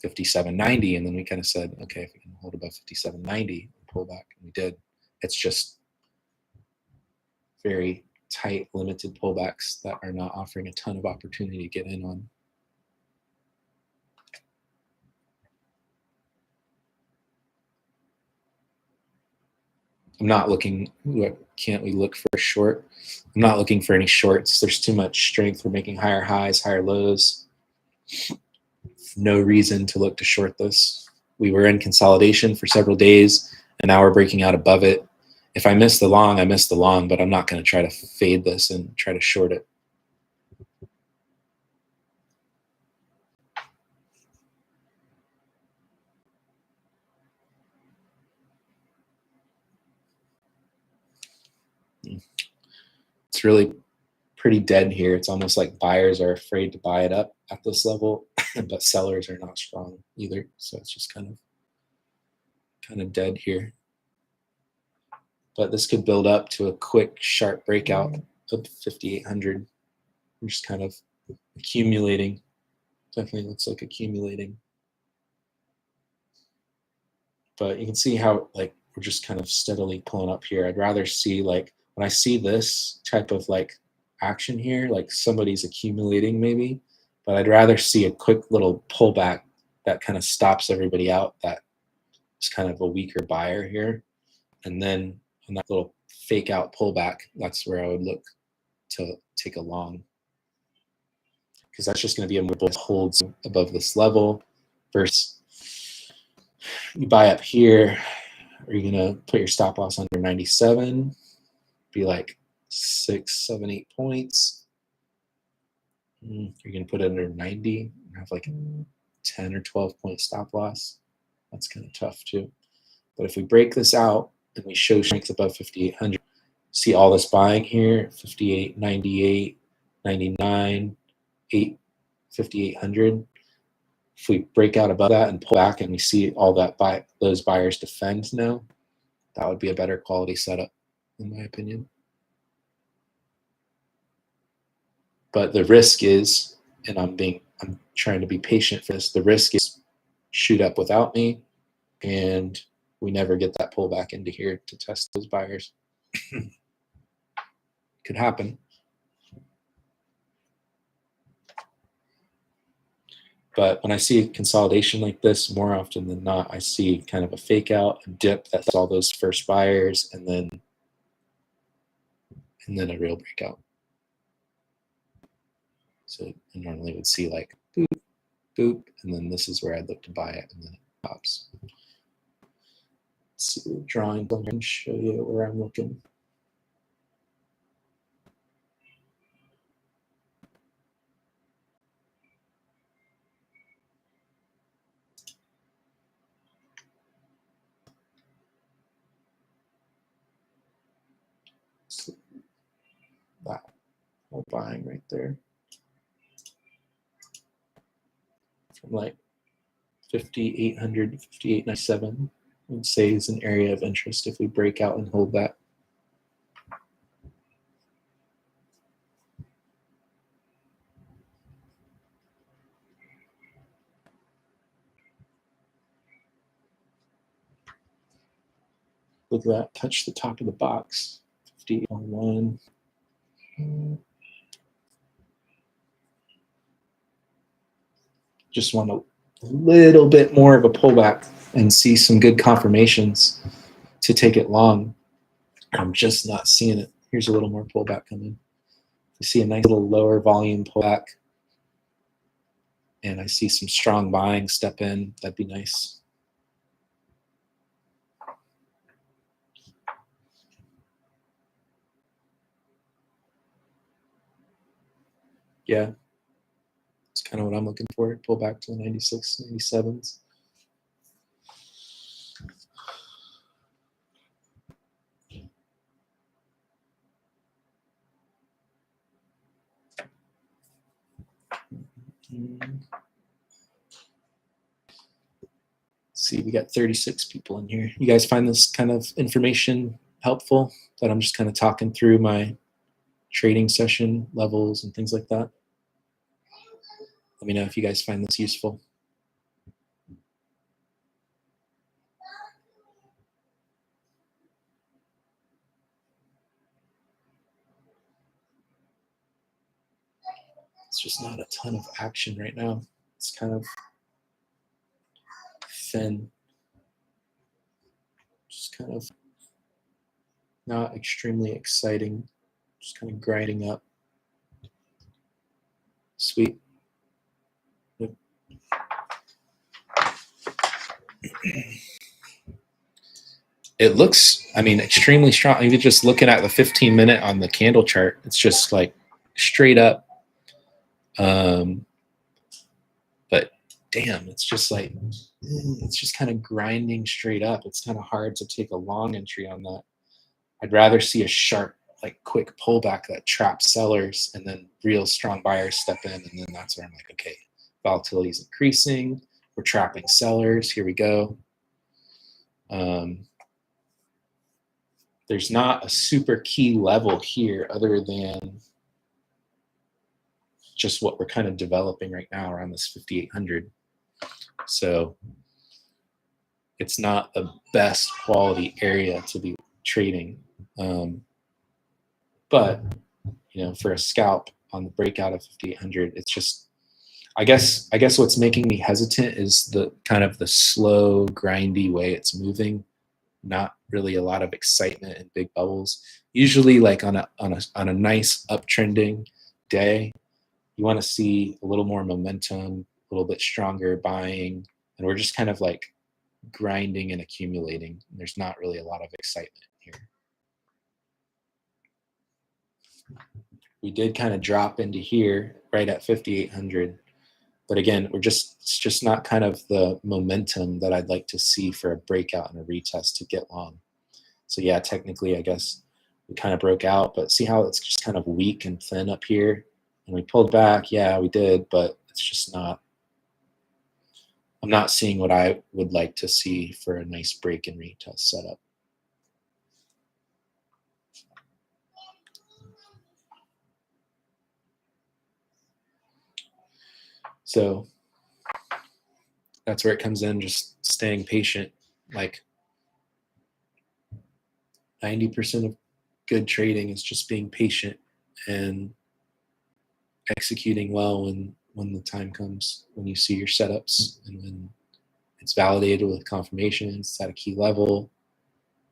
57.90, and then we kind of said, okay, if we can hold above 57.90 and pull back, and we did. It's just very tight, limited pullbacks that are not offering a ton of opportunity to get in on. I'm not looking, can't we look for a short? I'm not looking for any shorts. There's too much strength. We're making higher highs, higher lows. No reason to look to short this. We were in consolidation for several days, and now we're breaking out above it. If I miss the long, I miss the long, but I'm not going to try to fade this and try to short it. It's really pretty dead here. It's almost like buyers are afraid to buy it up at this level, but sellers are not strong either. So it's just kind of dead here. But this could build up to a quick, sharp breakout of 5,800. We're just kind of accumulating. Definitely looks like accumulating. But you can see how we're just kind of steadily pulling up here. I'd rather see when I see this type of action here, like somebody's accumulating maybe, but I'd rather see a quick little pullback that kind of stops everybody out. That is kind of a weaker buyer here. And then on that little fake out pullback, that's where I would look to take a long, because that's just going to be a more holds above this level versus you buy up here. Are you going to put your stop loss under 97? Be like 6, 7, 8 points. You're going to put it under 90 and have like a 10 or 12 point stop loss. That's kind of tough too. But if we break this out and we show strength above 5,800, see all this buying here, 58, 98, 99, 5,800. If we break out above that and pull back and we see all those buyers defend now, that would be a better quality setup, in my opinion. But the risk is, and I'm trying to be patient for this, the risk is shoot up without me and we never get that pullback into here to test those buyers. Could happen. But when I see consolidation like this, more often than not, I see kind of a fake out, a dip that's all those first buyers, and then a real breakout. So I normally would see like boop, boop, and then this is where I'd look to buy it, and then it pops. Let's see the drawing. I can show you where I'm looking. So that we're buying right there from like 5,800 to 5,897. I would say is an area of interest if we break out and hold that. Look at that, touch the top of the box. 58.1. Just want a little bit more of a pullback and see some good confirmations to take it long. I'm just not seeing it. Here's a little more pullback coming. You see a nice little lower volume pullback, and I see some strong buying step in. That'd be nice. Yeah, it's kind of what I'm looking for. Pull back to the 96, 97s. See, we got 36 people in here. You guys find this kind of information helpful, that I'm just kind of talking through my trading session levels and things like that? Let me know if you guys find this useful. It's just not a ton of action right now. It's kind of thin. Just kind of not extremely exciting. Just kind of grinding up. Sweet. Yep. It looks, I mean, extremely strong. Even just looking at the 15-minute on the candle chart, it's just like straight up. But damn, it's just like, it's just kind of grinding straight up. It's kind of hard to take a long entry on that. I'd rather see a sharp, like quick pullback that traps sellers and then real strong buyers step in. And then that's where I'm like, okay, volatility is increasing. We're trapping sellers. Here we go. There's not a super key level here other than just what we're kind of developing right now around this 5,800. So it's not the best quality area to be trading. But, you know, for a scalp on the breakout of 5,800, it's just, I guess what's making me hesitant is the kind of the slow, grindy way it's moving. Not really a lot of excitement and big bubbles. Usually, like on a nice uptrending day, you want to see a little more momentum, a little bit stronger buying, and we're just kind of like grinding and accumulating. There's not really a lot of excitement here. We did kind of drop into here right at 5,800. But again, it's just not kind of the momentum that I'd like to see for a breakout and a retest to get long. So yeah, technically, I guess we kind of broke out, but see how it's just kind of weak and thin up here? And we pulled back. Yeah, we did, but it's just not, I'm not seeing what I would like to see for a nice break and retest setup. So that's where it comes in, just staying patient. Like 90% of good trading is just being patient and executing well when the time comes, when you see your setups and when it's validated with confirmations, it's at a key level.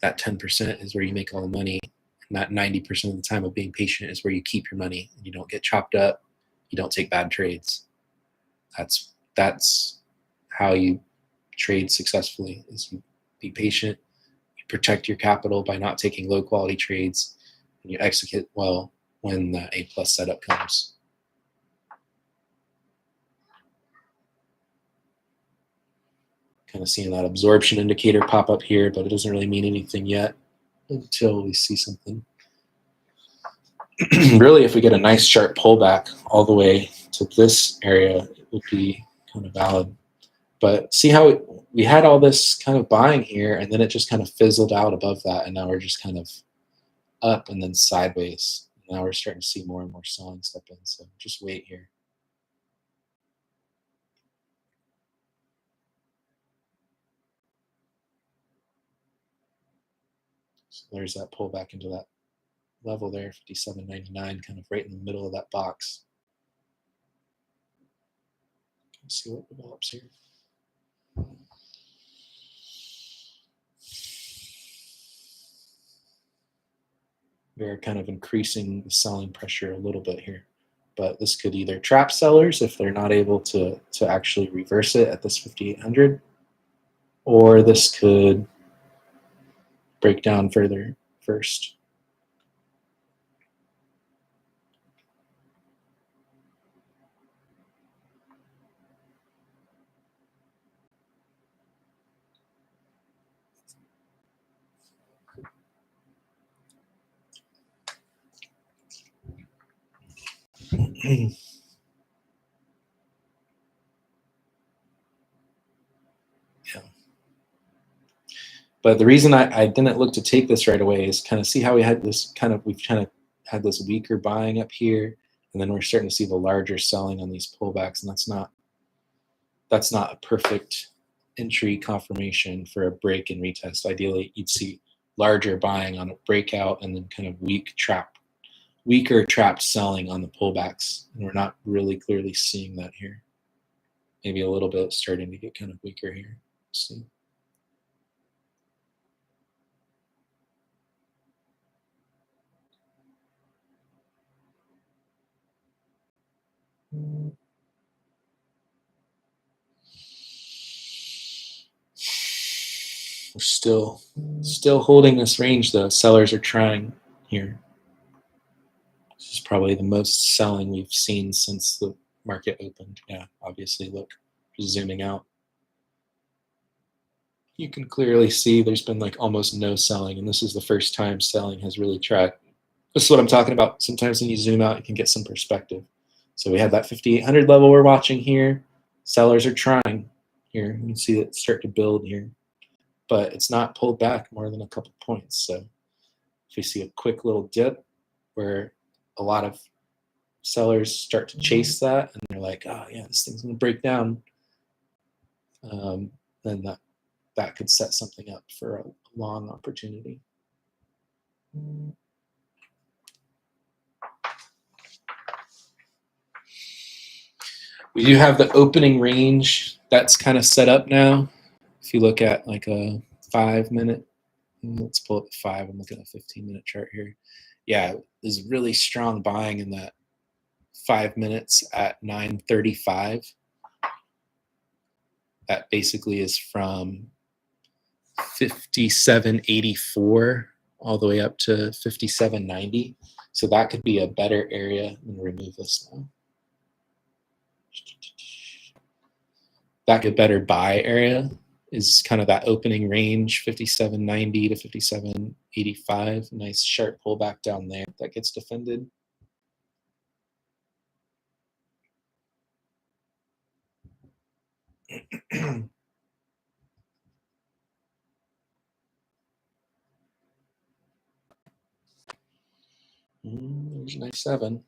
That 10% is where you make all the money. And that 90% of the time of being patient is where you keep your money and you don't get chopped up you don't take bad trades. That's how you trade successfully, is you be patient, you protect your capital by not taking low quality trades, and you execute well when the A+ setup comes. Kind of seeing that absorption indicator pop up here, but it doesn't really mean anything yet until we see something. Really, if we get a nice sharp pullback all the way to this area, it would be kind of valid. But see how we had all this kind of buying here, and then it just kind of fizzled out above that, and now we're just kind of up and then sideways. Now we're starting to see more and more selling step in, so just wait here. So there's that pullback into that level there, 57.99, kind of right in the middle of that box. Let's see what develops here. We're kind of increasing the selling pressure a little bit here, but this could either trap sellers if they're not able to actually reverse it at this 5,800, or this could break down further first. Yeah. But the reason I didn't look to take this right away is kind of see how we had this we've kind of had this weaker buying up here, and then we're starting to see the larger selling on these pullbacks, and that's not a perfect entry confirmation for a break and retest. Ideally, you'd see larger buying on a breakout and then kind of weaker trapped selling on the pullbacks, and we're not really clearly seeing that here. Maybe a little bit starting to get kind of weaker here. Let's see. We're still holding this range though. Sellers are trying here. This is probably the most selling we've seen since the market opened. Yeah, obviously, look, just zooming out. You can clearly see there's been like almost no selling, and this is the first time selling has really tried. This is what I'm talking about. Sometimes when you zoom out, you can get some perspective. So we have that 5,800 level we're watching here. Sellers are trying here. You can see it start to build here, but it's not pulled back more than a couple points. So if we see a quick little dip where a lot of sellers start to chase that and they're like, oh yeah, this thing's going to break down, then that could set something up for a long opportunity. We do have the opening range that's kind of set up now. If you look at like a 5 minute, let's pull up the 5 and look at a 15-minute chart here. Yeah, there's really strong buying in that 5 minutes at 9:35. That basically is from 57.84 all the way up to 57.90. So that could be a better area. I'm going to remove this now. That could better buy area is kind of that opening range, 57.90 to 57.85. Nice sharp pullback down there that gets defended. There's a nice 7.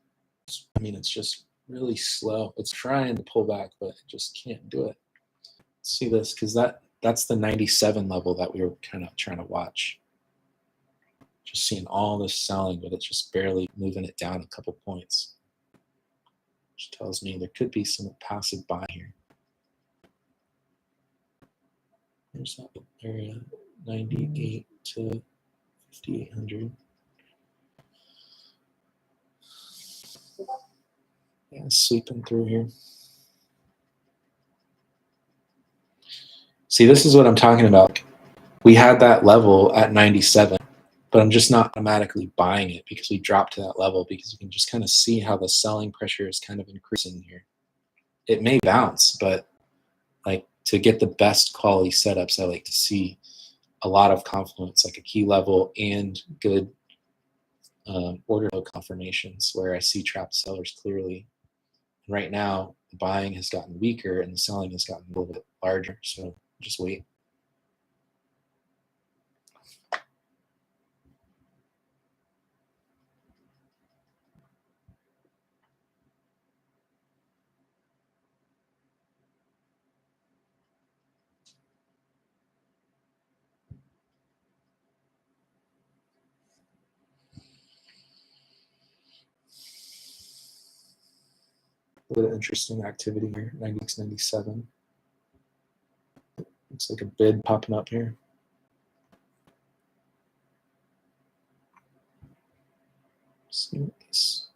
I mean, it's just really slow. It's trying to pull back, but it just can't do it. Let's see this, because that's the 97 level that we were kind of trying to watch. Just seeing all this selling, but it's just barely moving it down a couple points. Which tells me there could be some passive buy here. There's that area, 98 to 5,800. Yeah, Kind of sweeping through here. See, this is what I'm talking about. We had that level at 97, but I'm just not automatically buying it because we dropped to that level, because you can just kind of see how the selling pressure is kind of increasing here. It may bounce, but like to get the best quality setups, I like to see a lot of confluence, like a key level and good order flow confirmations where I see trapped sellers clearly. And right now, the buying has gotten weaker and the selling has gotten a little bit larger. So just wait. A little interesting activity here, 96, 97. Looks like a bid popping up here. Let's see what this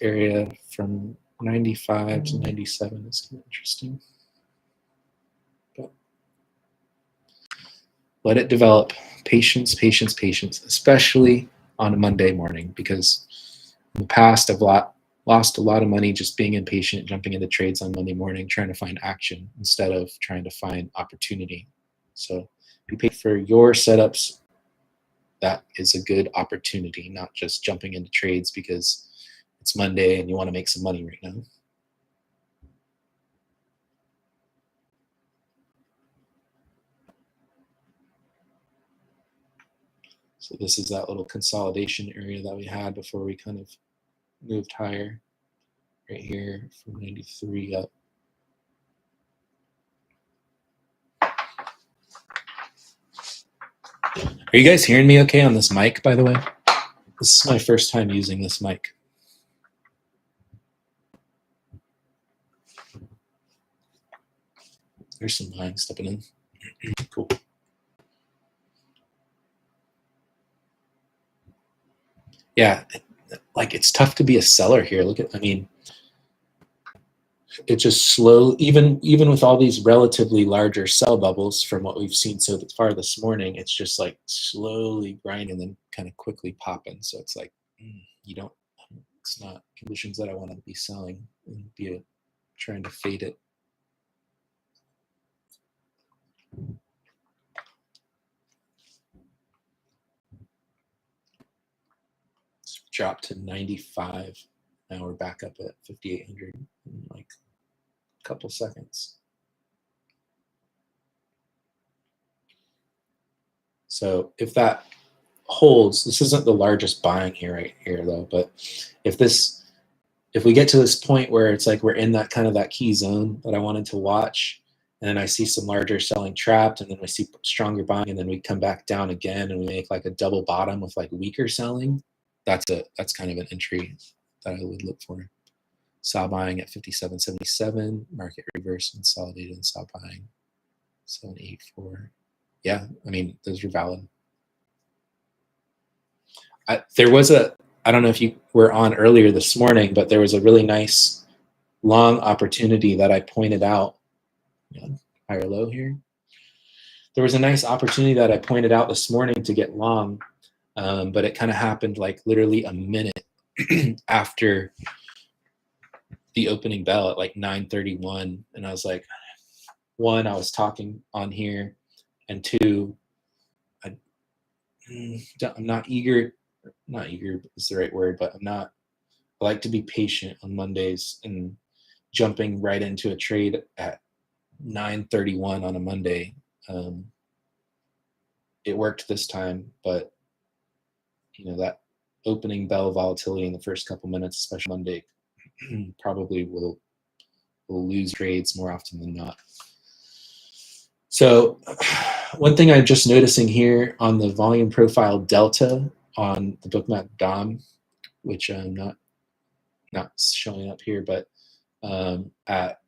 area from 95 to 97 is kind of interesting. But let it develop. Patience, patience, patience, especially on a Monday morning, because in the past I've lost a lot of money just being impatient, jumping into trades on Monday morning, trying to find action instead of trying to find opportunity. So be patient for your setups. That is a good opportunity, not just jumping into trades because it's Monday and you want to make some money right now. So this is that little consolidation area that we had before we kind of moved higher, right here from 93 up. Are you guys hearing me okay on this mic, by the way? This is my first time using this mic. There's some buying stepping in. Cool. Yeah, like it's tough to be a seller here. Look at, I mean, it just slow, even with all these relatively larger sell bubbles from what we've seen so far this morning, it's just like slowly grinding and then kind of quickly popping. So it's like, you don't, it's not conditions that I want to be selling and be trying to fade it. It's dropped to 95. Now we're back up at 5,800 in like a couple seconds. So if that holds, this isn't the largest buying here right here though, but if we get to this point where it's like we're in that kind of that key zone that I wanted to watch, and then I see some larger selling trapped, and then we see stronger buying, and then we come back down again and we make like a double bottom with like weaker selling, that's kind of an entry that I would look for. Saw buying at 57.77, market reverse, consolidated, and saw buying 784. Yeah, I mean, those are valid. There was I don't know if you were on earlier this morning, but there was a really nice long opportunity that I pointed out. Higher low here. There was a nice opportunity that I pointed out this morning to get long, but it kind of happened like literally a minute after the opening bell at like 9:31, and I was like, one, I was talking on here, and two, I'm not eager. Not eager is the right word, but I like to be patient on Mondays, and jumping right into a trade at 9:31 on a Monday. It worked this time, but that opening bell volatility in the first couple minutes, especially Monday, probably will lose trades more often than not. So one thing I'm just noticing here on the volume profile delta on the Bookmap DOM, which I'm not showing up here, but at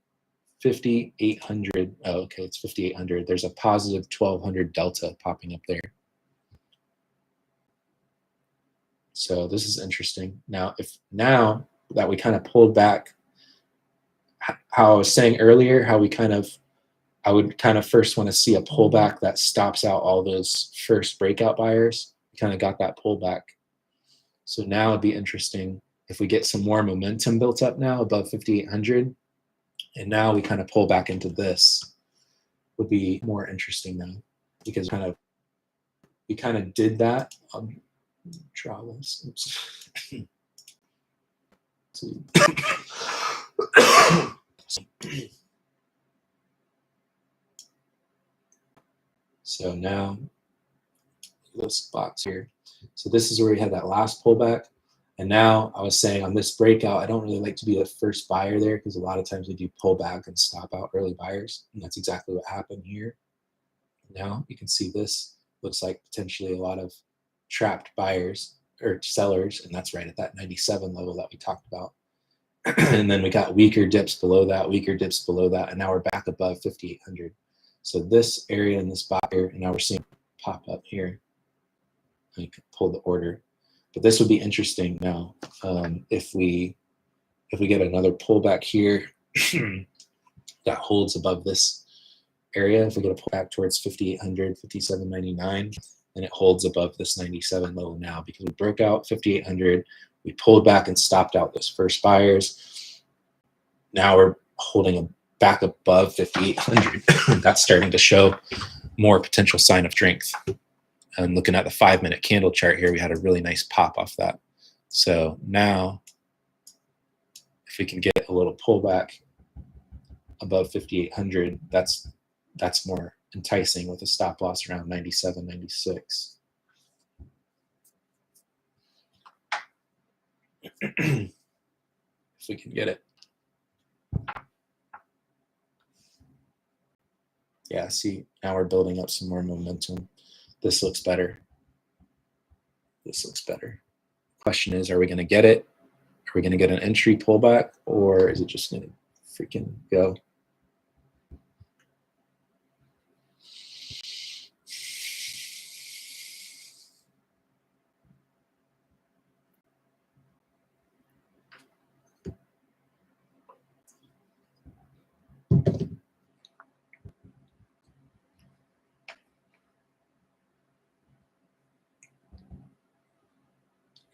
5,800, oh, okay, it's 5,800. There's a positive 1,200 delta popping up there. So this is interesting. Now that we kind of pulled back, how I was saying earlier, how I would kind of first want to see a pullback that stops out all those first breakout buyers. We kind of got that pullback. So now it'd be interesting if we get some more momentum built up now above 5,800, and now we kind of pull back into this, would be more interesting now, because we kind of did that. I'll draw this. Oops. So now this box here. So this is where we had that last pullback. And now I was saying on this breakout, I don't really like to be the first buyer there, because a lot of times we do pull back and stop out early buyers. And that's exactly what happened here. Now you can see this looks like potentially a lot of trapped buyers or sellers. And that's right at that 97 level that we talked about. And then we got weaker dips below that, weaker dips below that. And now we're back above 5,800. So this area in this buy here, and now we're seeing pop up here. I could pull the order, but this would be interesting now. If we get another pullback here that holds above this area, if we get a pullback towards 5,800, 5,799, and it holds above this 97 level now, because we broke out 5,800, we pulled back and stopped out those first buyers. Now we're holding back above 5,800. That's starting to show more potential sign of strength. And looking at the 5-minute candle chart here, we had a really nice pop off that. So now, if we can get a little pullback above 5,800, that's more enticing, with a stop loss around 97, 96. If we can get it. Yeah, see, now we're building up some more momentum. This looks better. This looks better. Question is, are we going to get it? Are we going to get an entry pullback, or is it just going to freaking go?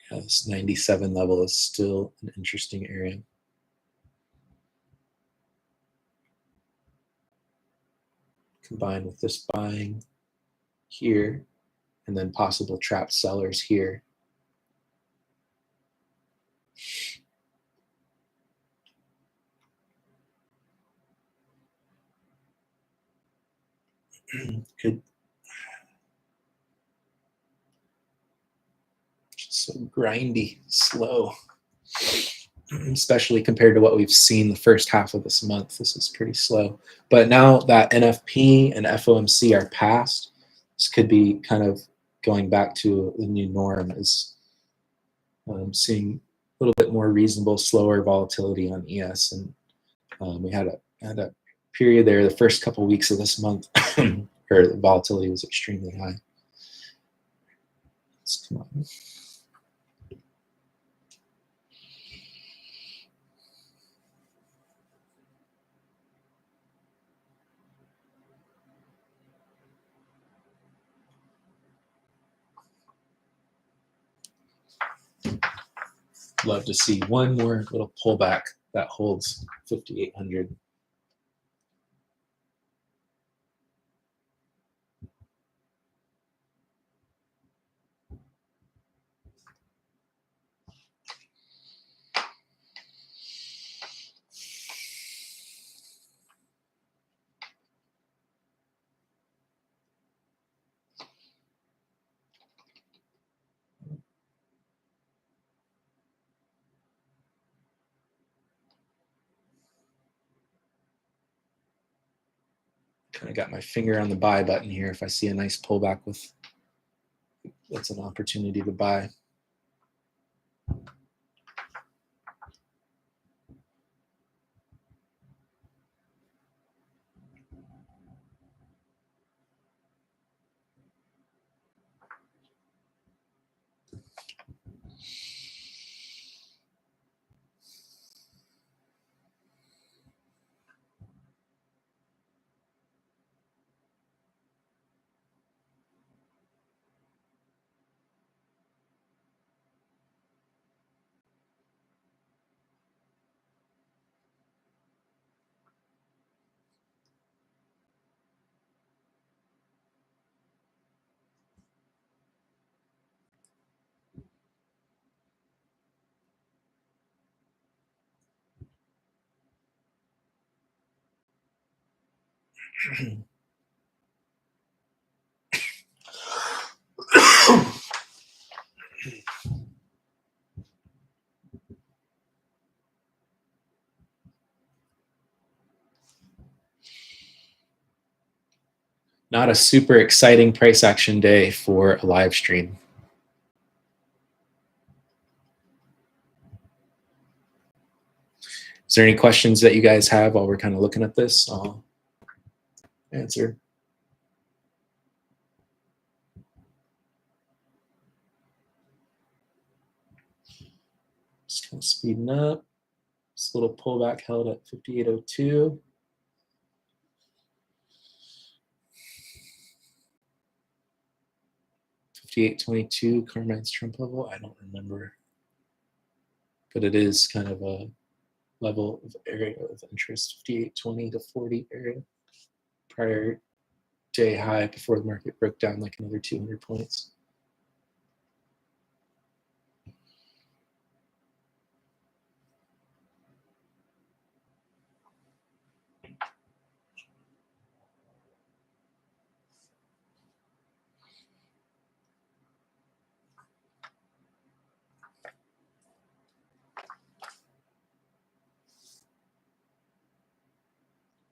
Yeah, this 97 level is still an interesting area. Combined with this buying here, and then possible trapped sellers here. Could just so grindy, slow, especially compared to what we've seen the first half of this month. This is pretty slow. But now that NFP and FOMC are past, this could be kind of going back to the new norm, is seeing a little bit more reasonable, slower volatility on ES. And we had a period there, the first couple of weeks of this month, where the volatility was extremely high. Let's come on. Love to see one more little pullback that holds 5,800. Kind of got my finger on the buy button here. If I see a nice pullback, that's an opportunity to buy. Not a super exciting price action day for a live stream. Is there any questions that you guys have while we're kind of looking at this? I'll answer. Just kind of speeding up. This little pullback held at 58.02. $58.22, Carmine's Trump level. I don't remember, but it is kind of a level of area of interest. 58.20 to 40 area. Prior day high before the market broke down like another 200 points.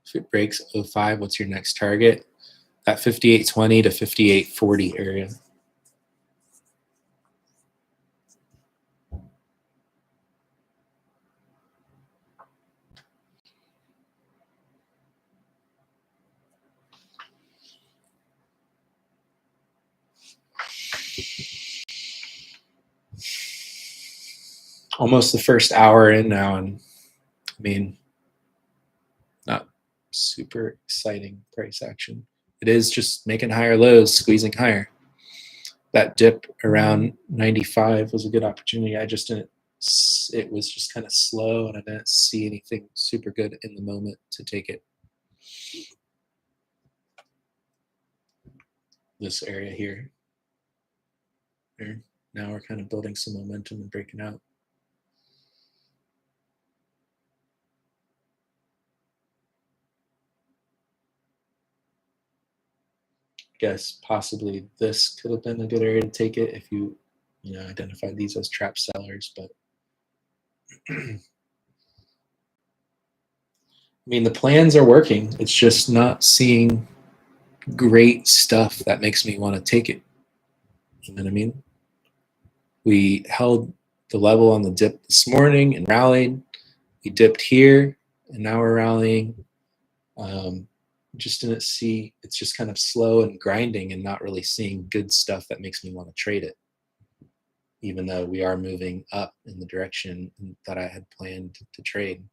If it breaks 05, what's your next target? That 58.20 to 58.40 area. Almost the first hour in now, and I mean, not super exciting price action. It is just making higher lows, squeezing higher. That dip around 95 was a good opportunity. I just didn't, it was just kind of slow, and I didn't see anything super good in the moment to take it. This area here. There. Now we're kind of building some momentum and breaking out. Guess possibly this could have been a good area to take it if you identified these as trap sellers, but I mean, the plans are working. It's just not seeing great stuff that makes me want to take it. You know what I mean? We held the level on the dip this morning and rallied. We dipped here, and now we're rallying. Just didn't see, it's just kind of slow and grinding and not really seeing good stuff that makes me want to trade it, even though we are moving up in the direction that I had planned to trade.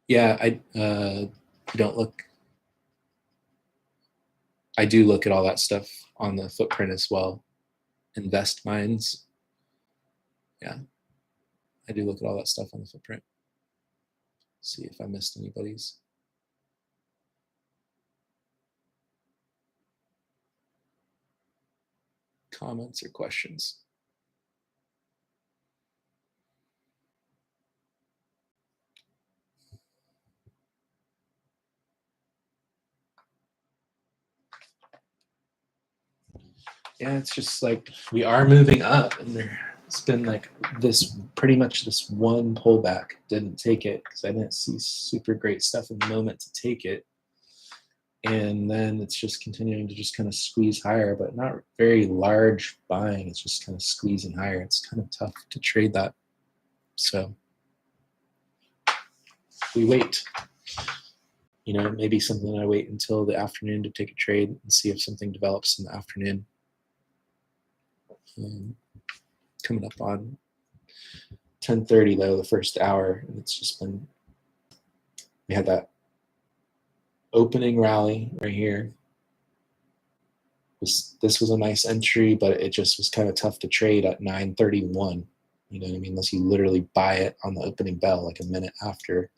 Yeah, I don't look. I do look at all that stuff on the footprint as well. Invest mines. Yeah, I do look at all that stuff on the footprint. See if I missed anybody's. Comments or questions. Yeah, it's just like we are moving up, and it's been like this, pretty much this one pullback didn't take it because I didn't see super great stuff in the moment to take it. And then it's just continuing to just kind of squeeze higher, but not very large buying. It's just kind of squeezing higher. It's kind of tough to trade that. So we wait. Maybe something I wait until the afternoon to take a trade and see if something develops in the afternoon. Coming up on 10:30 though, the first hour, and it's just been, we had that opening rally right here. This was a nice entry, but it just was kind of tough to trade at 9:31. You know what I mean? Unless you literally buy it on the opening bell like a minute after.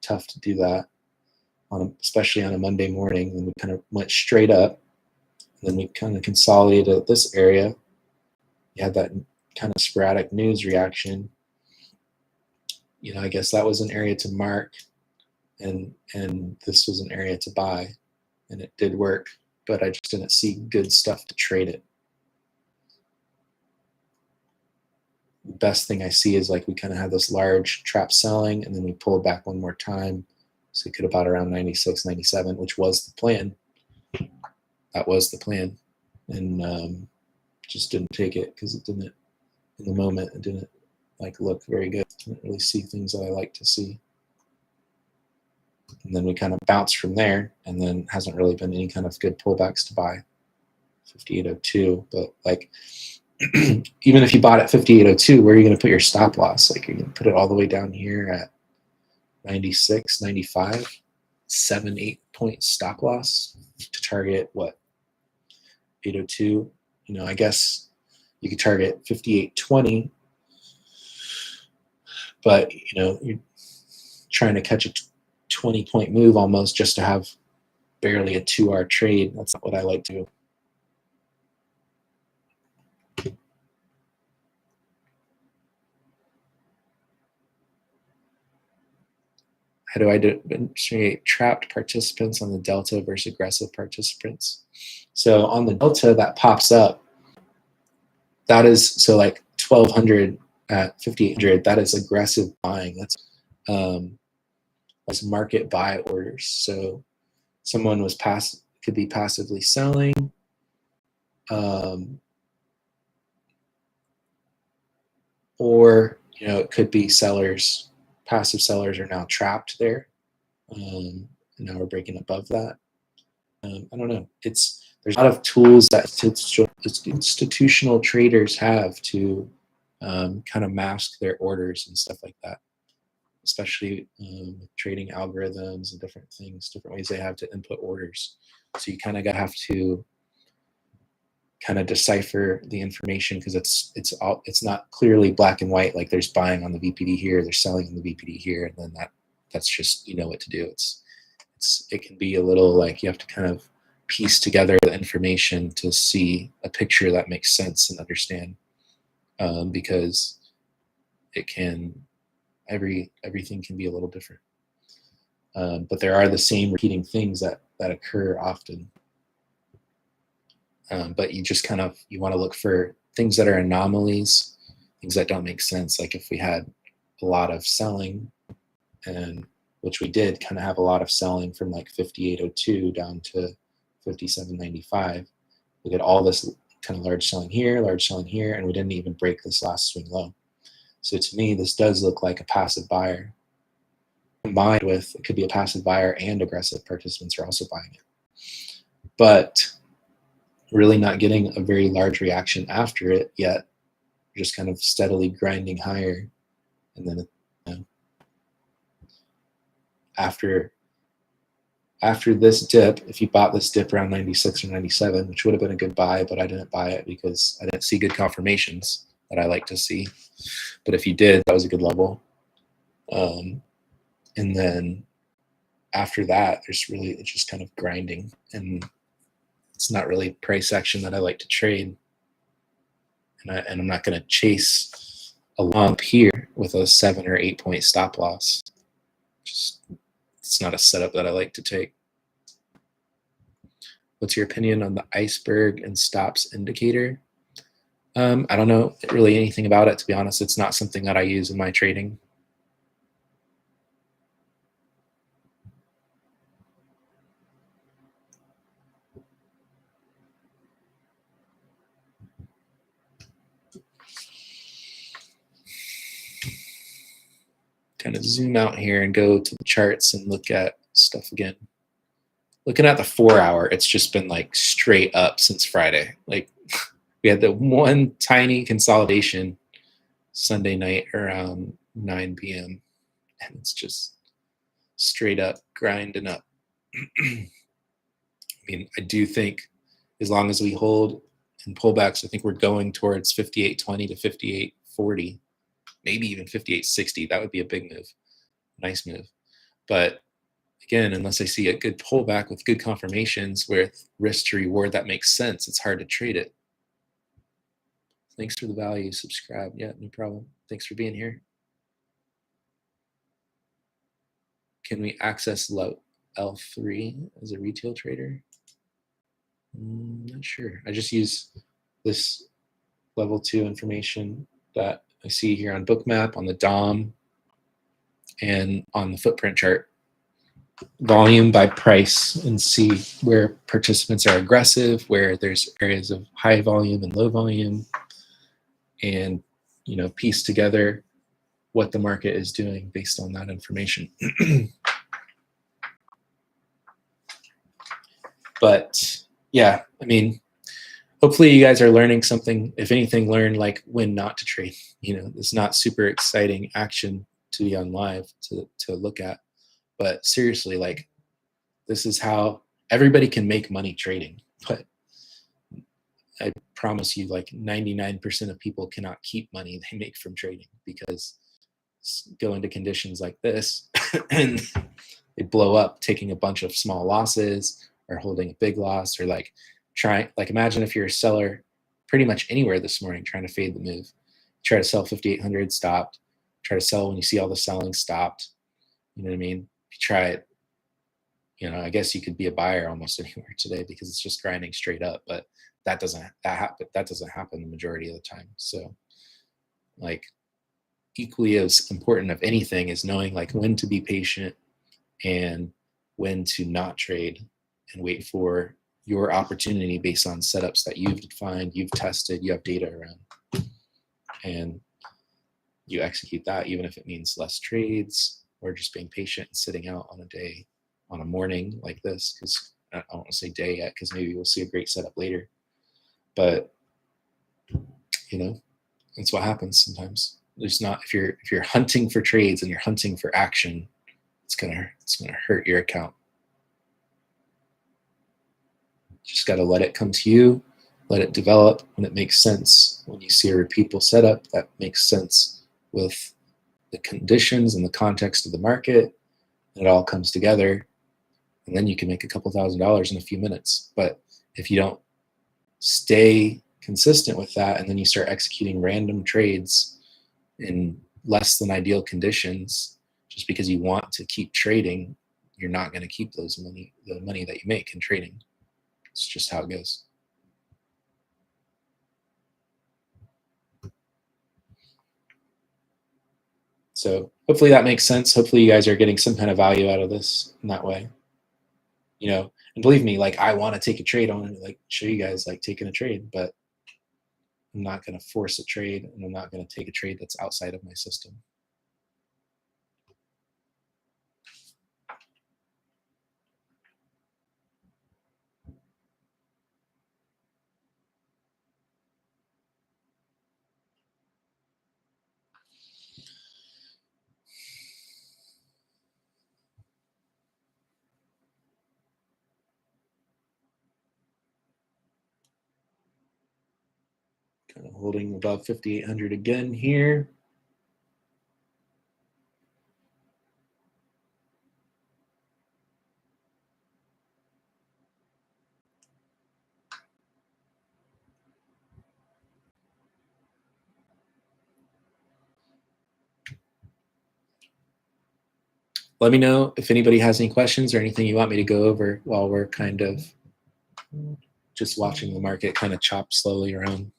Tough to do that, especially on a Monday morning. And we kind of went straight up, and then we kind of consolidated at this area. You had that kind of sporadic news reaction, you know, I guess that was an area to mark, and this was an area to buy, and it did work, but I just didn't see good stuff to trade it. The best thing I see is like we kind of had this large trap selling, and then we pulled back one more time. So we could have bought around 96, 97, which was the plan. That was the plan. And just didn't take it because it didn't, in the moment, it didn't like look very good. Didn't really see things that I like to see. And then we kind of bounced from there, and then hasn't really been any kind of good pullbacks to buy. 5802, but like even if you bought at 5802, where are you going to put your stop loss? Like, you're going to put it all the way down here at 96, 95, 7-8 point stop loss to target what? 802. You know, I guess you could target 5820, but you know, you're trying to catch a 20 point move almost just to have barely a 2-hour trade. That's not what I like to do. How do I demonstrate trapped participants on the delta versus aggressive participants? So on the delta that pops up, that is, so like 1200 at 5800, that is aggressive buying. That's market buy orders. So someone was could be passively selling, or you know, it could be sellers. Passive sellers are now trapped there, and now we're breaking above that. I don't know. There's a lot of tools that institutional traders have to kind of mask their orders and stuff like that, especially trading algorithms and different things, different ways they have to input orders. So you kind of have to kind of decipher the information, because it's not clearly black and white. Like, there's buying on the VPD here, there's selling on the VPD here, and then that's just, you know what to do. It can be a little like you have to kind of piece together the information to see a picture that makes sense and understand, because everything can be a little different, but there are the same repeating things that occur often. But you just you want to look for things that are anomalies, things that don't make sense. Like if we had a lot of selling, and which we did kind of have a lot of selling from like 5802 down to 5795. We did all this kind of large selling here, and we didn't even break this last swing low. So to me, this does look like a passive buyer, combined with, it could be a passive buyer and aggressive participants are also buying it. But really not getting a very large reaction after it yet. We're just kind of steadily grinding higher, and then after this dip, if you bought this dip around 96 or 97, which would have been a good buy, but I didn't buy it because I didn't see good confirmations that I like to see. But if you did, that was a good level. And then after that, it's just kind of grinding, and it's not really price action that I like to trade. And I'm not going to chase a lump here with a 7 or 8 point stop loss. It's not a setup that I like to take. What's your opinion on the iceberg and stops indicator? I don't know really anything about it, to be honest. It's not something that I use in my trading. Kind of zoom out here and go to the charts and look at stuff again. Looking at the 4-hour, it's just been like straight up since Friday. Like, we had the one tiny consolidation Sunday night around 9 p.m. and it's just straight up grinding up. I mean, I do think as long as we hold and pullbacks, I think we're going towards 58.20 to 58.40, maybe even 58.60. That would be a big move, nice move. But again, unless I see a good pullback with good confirmations with risk to reward that makes sense, it's hard to trade it. Thanks for the value. Subscribe. Yeah, no problem. Thanks for being here. Can we access L3 as a retail trader? Not sure. I just use this level 2 information that I see here on Bookmap, on the DOM, and on the footprint chart, volume by price, and see where participants are aggressive, where there's areas of high volume and low volume, and piece together what the market is doing based on that information. But yeah, I mean, hopefully you guys are learning something. If anything, learn like when not to trade. It's not super exciting action to be on live to look at, but seriously, like, this is how everybody can make money trading. But I promise you, like 99% of people cannot keep money they make from trading, because go into conditions like this and they blow up, taking a bunch of small losses or holding a big loss, or like imagine if you're a seller pretty much anywhere this morning trying to fade the move. Try to sell 5,800, stopped. Try to sell when you see all the selling, stopped. You know what I mean? If you try it, I guess you could be a buyer almost anywhere today because it's just grinding straight up, but that doesn't happen the majority of the time. So like, equally as important of anything is knowing like when to be patient and when to not trade and wait for your opportunity based on setups that you've defined, you've tested, you have data around, and you execute that, even if it means less trades or just being patient and sitting out on a day, on a morning like this, because I don't want to say day yet, because maybe we'll see a great setup later. But that's what happens sometimes. There's not, if you're hunting for trades and you're hunting for action, it's gonna hurt your account. Just got to let it come to you, let it develop when it makes sense. When you see a repeatable setup that makes sense with the conditions and the context of the market, it all comes together, and then you can make a couple $1,000s in a few minutes. But if you don't stay consistent with that, and then you start executing random trades in less than ideal conditions just because you want to keep trading, you're not going to keep the money that you make in trading. It's just how it goes. So hopefully that makes sense. Hopefully you guys are getting some kind of value out of this in that way. And believe me, like, I want to take a trade. I want to like show you guys like taking a trade, but I'm not going to force a trade, and I'm not going to take a trade that's outside of my system. Kind of holding above 5,800 again here. Let me know if anybody has any questions or anything you want me to go over while we're kind of just watching the market kind of chop slowly around.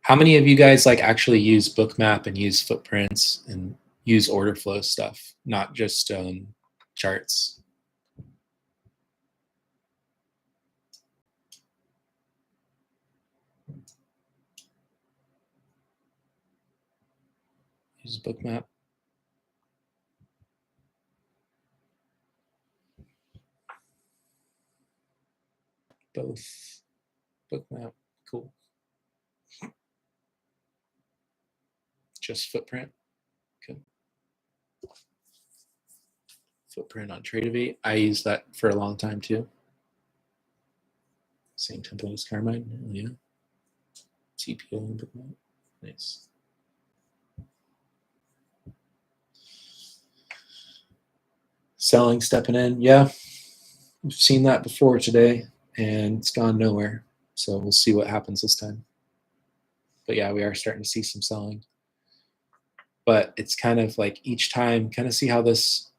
How many of you guys like actually use Bookmap and use footprints and use order flow stuff, not just charts? Use Bookmap. both. Bookmap, cool. Just footprint. Okay. Footprint on Trade I used that for a long time too. Same template as Carmine. Oh, yeah. TPO and Bookmap. Nice. Selling, stepping in. Yeah. We've seen that before today and it's gone nowhere. So we'll see what happens this time. But yeah, we are starting to see some selling. But it's kind of like each time, kind of see how this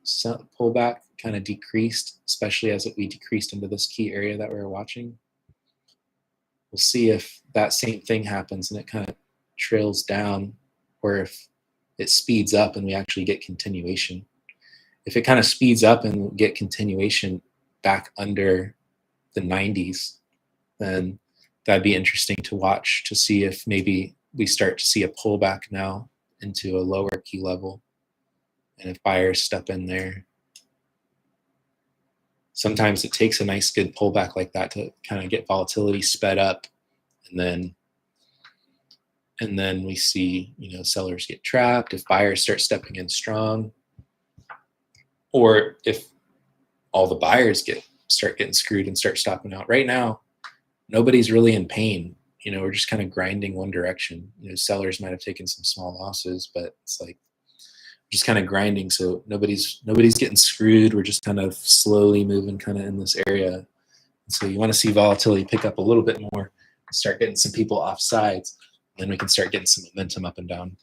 pullback kind of decreased, especially as we decreased into this key area that we were watching. We'll see if that same thing happens and it kind of trails down, or if it speeds up and we actually get continuation. If it kind of speeds up and we get continuation back under the 90s, then that'd be interesting to watch to see if maybe we start to see a pullback now into a lower key level, and if buyers step in there. Sometimes it takes a nice good pullback like that to kind of get volatility sped up, and then we see, you know, sellers get trapped if buyers start stepping in strong, or if all the buyers start getting screwed and start stopping out. Right now, nobody's really in pain. You know, we're just kind of grinding one direction. You know, sellers might have taken some small losses, but it's like just kind of grinding. So nobody's getting screwed. We're just kind of slowly moving kind of in this area. And so you want to see volatility pick up a little bit more, start getting some people off sides, then we can start getting some momentum up and down.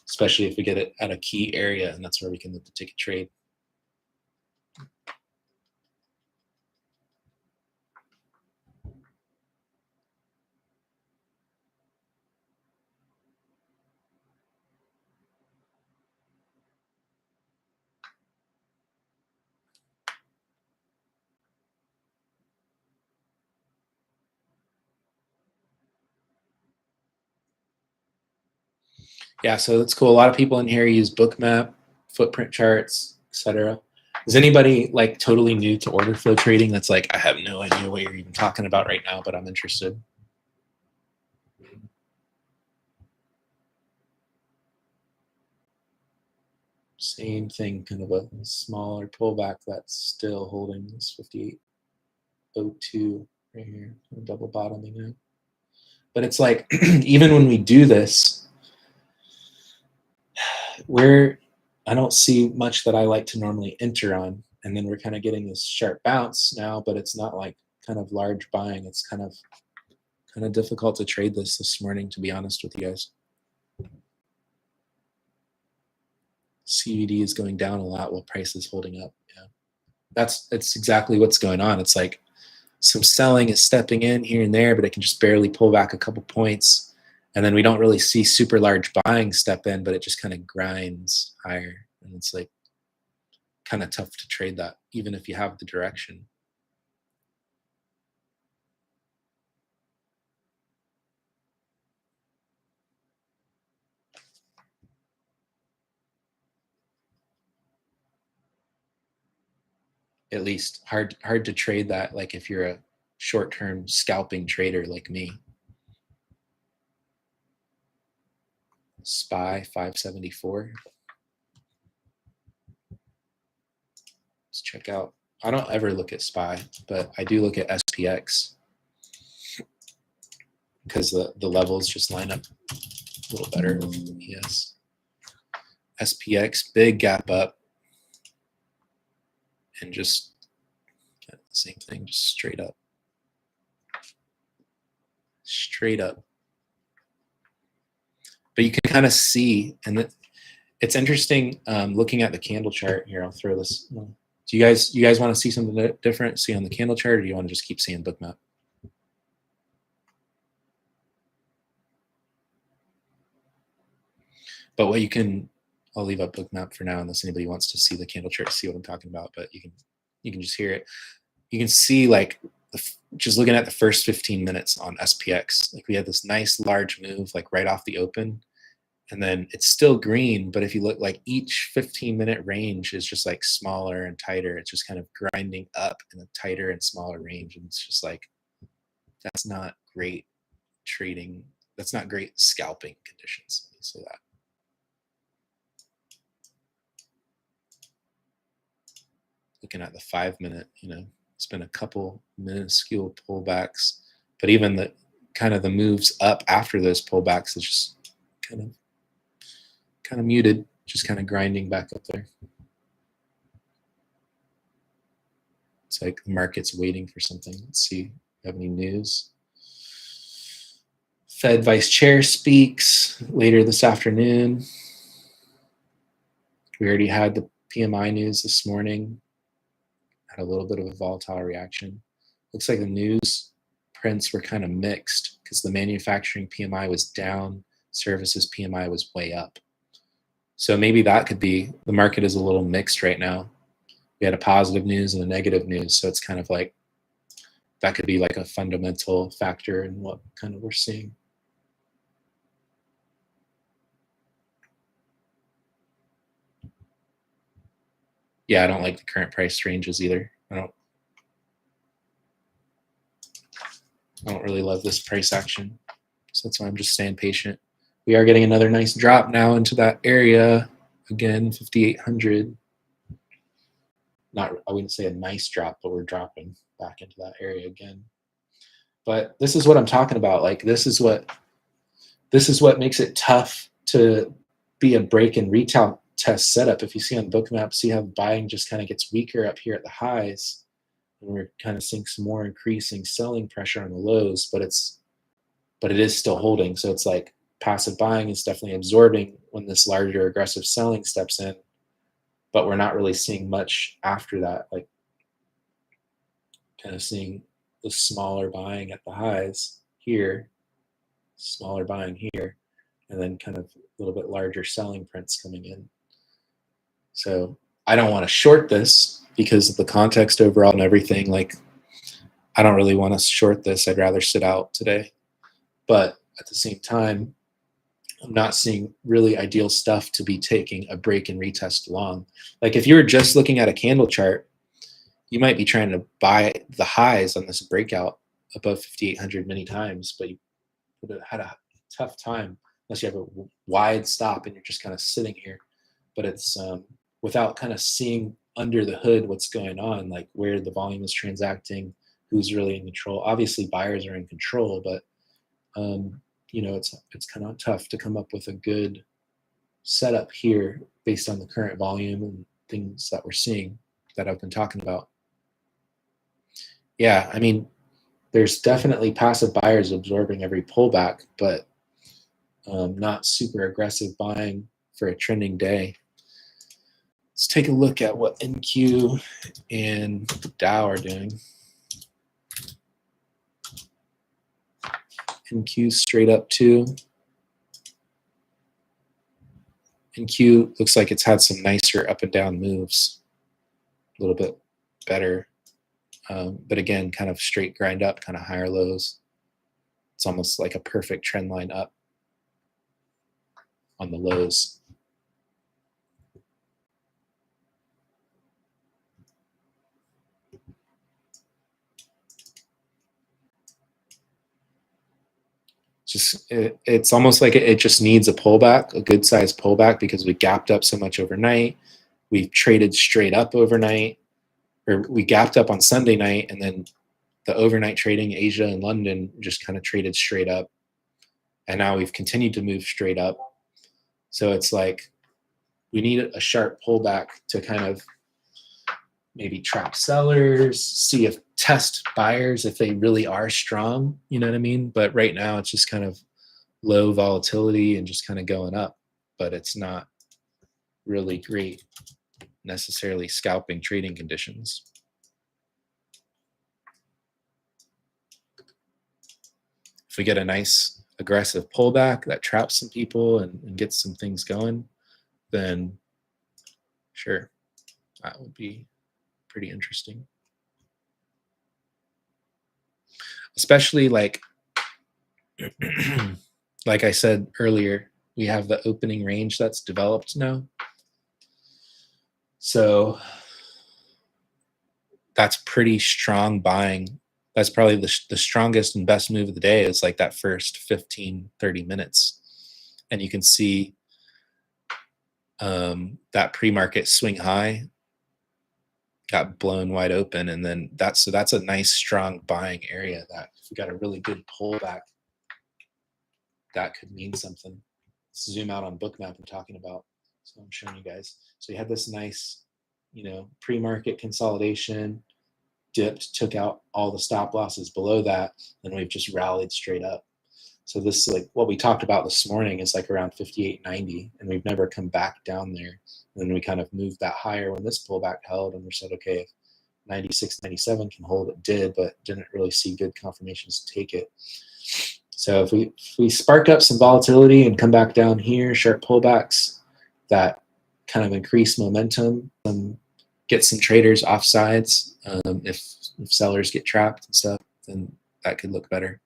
Especially if we get it at a key area, and that's where we can look to take a trade. Yeah, so that's cool. A lot of people in here use Bookmap, footprint charts, etc. Is anybody like totally new to order flow trading that's like, I have no idea what you're even talking about right now, but I'm interested? Same thing, kind of a smaller pullback that's still holding this 58.02 right here, double bottoming out. But it's like, even when we do this, I don't see much that I like to normally enter on. And then we're kind of getting this sharp bounce now, but it's not like kind of large buying. It's kind of difficult to trade this morning, to be honest with you guys. CVD is going down a lot while price is holding up. Yeah, that's exactly what's going on. It's like some selling is stepping in here and there, but it can just barely pull back a couple points. And then we don't really see super large buying step in, but it just kind of grinds higher. And it's like kind of tough to trade that, even if you have the direction. At least hard to trade that, like if you're a short-term scalping trader like me. SPY 574. Let's check out. I don't ever look at SPY, but I do look at SPX because the levels just line up a little better with the ES. SPX, big gap up, and just the same thing, just straight up. Straight up. But you can kind of see, and it's interesting looking at the candle chart here. I'll throw this. Do you guys want to see something different? See on the candle chart, or do you want to just keep seeing Bookmap? But what you can, I'll leave up Bookmap for now, unless anybody wants to see the candle chart, see what I'm talking about. But you can just hear it. You can see, like, just looking at the first 15 minutes on SPX, like we had this nice large move, like right off the open, And then it's still green, but if you look, like, each 15-minute range is just like smaller and tighter. It's just kind of grinding up in a tighter and smaller range. And it's just like, that's not great trading. That's not great scalping conditions. So that. Looking at the 5-minute, it's been a couple minuscule pullbacks, but even the kind of the moves up after those pullbacks is just kind of muted, just kind of grinding back up there. It's like the market's waiting for something. Let's see if we have any news. Fed Vice Chair speaks later this afternoon. We already had the PMI news this morning. Had a little bit of a volatile reaction. Looks like the news prints were kind of mixed because the manufacturing PMI was down, services PMI was way up. So maybe that could be, the market is a little mixed right now. We had a positive news and a negative news. So it's kind of like, that could be like a fundamental factor in what kind of we're seeing. Yeah, I don't like the current price ranges either. I don't really love this price action. So that's why I'm just staying patient. We are getting another nice drop now into that area. Again, 5,800. I wouldn't say a nice drop, but we're dropping back into that area again. But this is what I'm talking about. Like, this is what makes it tough to be a break and retail test setup. If you see on Bookmap, see how buying just kind of gets weaker up here at the highs, and we're kind of seeing some more increasing selling pressure on the lows, but it is still holding. So it's like passive buying is definitely absorbing when this larger aggressive selling steps in, but we're not really seeing much after that, like kind of seeing the smaller buying at the highs here, smaller buying here, and then kind of a little bit larger selling prints coming in. So I don't want to short this because of the context overall and everything. Like, I don't really want to short this. I'd rather sit out today. But at the same time, I'm not seeing really ideal stuff to be taking a break and retest long. Like, if you were just looking at a candle chart, you might be trying to buy the highs on this breakout above 5,800 many times, but you would have had a tough time unless you have a wide stop and you're just kind of sitting here. But it's without kind of seeing under the hood what's going on, like where the volume is transacting, who's really in control. Obviously, buyers are in control, but it's kind of tough to come up with a good setup here based on the current volume and things that we're seeing that I've been talking about. Yeah, I mean, there's definitely passive buyers absorbing every pullback, but not super aggressive buying for a trending day. Let's take a look at what NQ and Dow are doing. NQ straight up 2. NQ looks like it's had some nicer up and down moves, a little bit better. But again, kind of straight grind up, kind of higher lows. It's almost like a perfect trend line up on the lows. It's almost like it just needs a pullback, a good sized pullback, because we gapped up so much overnight. We traded straight up overnight, or we gapped up on Sunday night, and then the overnight trading, Asia and London, just kind of traded straight up. And now we've continued to move straight up. So it's like we need a sharp pullback to kind of maybe trap sellers, see if test buyers if they really are strong, you know what I mean? But right now it's just kind of low volatility and just kind of going up, but it's not really great necessarily scalping trading conditions. If we get a nice aggressive pullback that traps some people and gets some things going, then sure, that would be pretty interesting. Especially like I said earlier, we have the opening range that's developed now. So that's pretty strong buying. That's probably the strongest and best move of the day is like that first 15, 30 minutes. And you can see that pre-market swing high got blown wide open. And then that's a nice strong buying area that if we got a really good pullback, that could mean something. Let's zoom out on Bookmap I'm talking about. So I'm showing you guys. So you had this nice, pre-market consolidation, dipped, took out all the stop losses below that, and we've just rallied straight up. So this, like what we talked about this morning, is like around 58.90, and we've never come back down there. And then we kind of moved that higher when this pullback held, and we said, okay, if 96, 97 can hold, it did, but didn't really see good confirmations to take it. So if we spark up some volatility and come back down here, sharp pullbacks that kind of increase momentum, get some traders off sides. If sellers get trapped and stuff, then that could look better.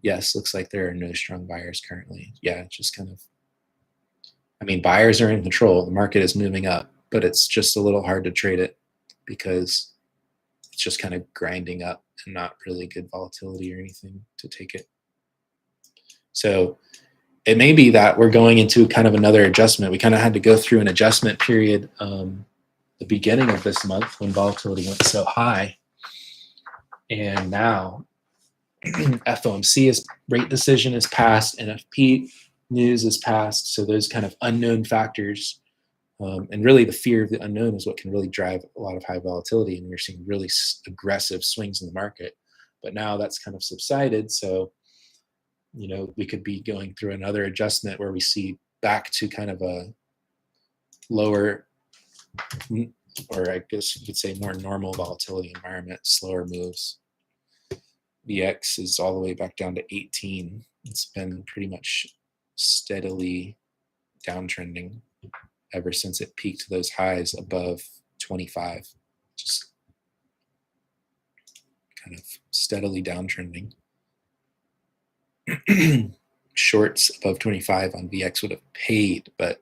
Yes, looks like there are no strong buyers currently. Yeah, just kind of, buyers are in control. The market is moving up, but it's just a little hard to trade it because it's just kind of grinding up and not really good volatility or anything to take it. So it may be that we're going into kind of another adjustment. We kind of had to go through an adjustment period the beginning of this month when volatility went so high. And now FOMC rate decision is passed, NFP news is passed. So those kind of unknown factors, and really the fear of the unknown is what can really drive a lot of high volatility. And we're seeing really aggressive swings in the market. But now that's kind of subsided. So we could be going through another adjustment where we see back to kind of a lower, or I guess you could say more normal volatility environment, slower moves. VX is all the way back down to 18. It's been pretty much steadily downtrending ever since it peaked to those highs above 25. Just kind of steadily downtrending. Shorts above 25 on VX would have paid, but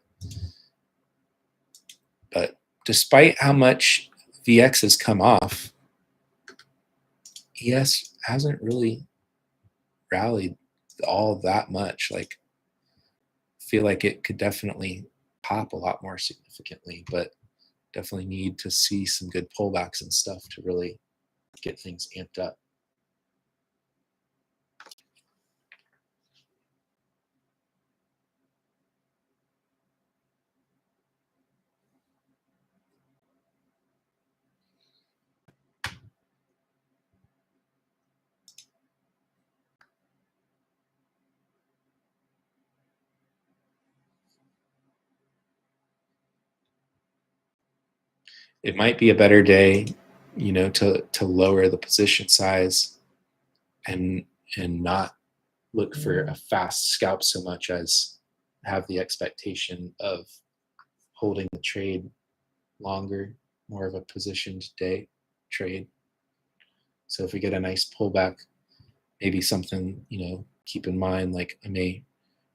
despite how much VX has come off, ES hasn't really rallied all that much. Like, I feel like it could definitely pop a lot more significantly, but definitely need to see some good pullbacks and stuff to really get things amped up. It might be a better day, to lower the position size and not look for a fast scalp so much as have the expectation of holding the trade longer, more of a positioned day trade. So if we get a nice pullback, maybe something, keep in mind, like I may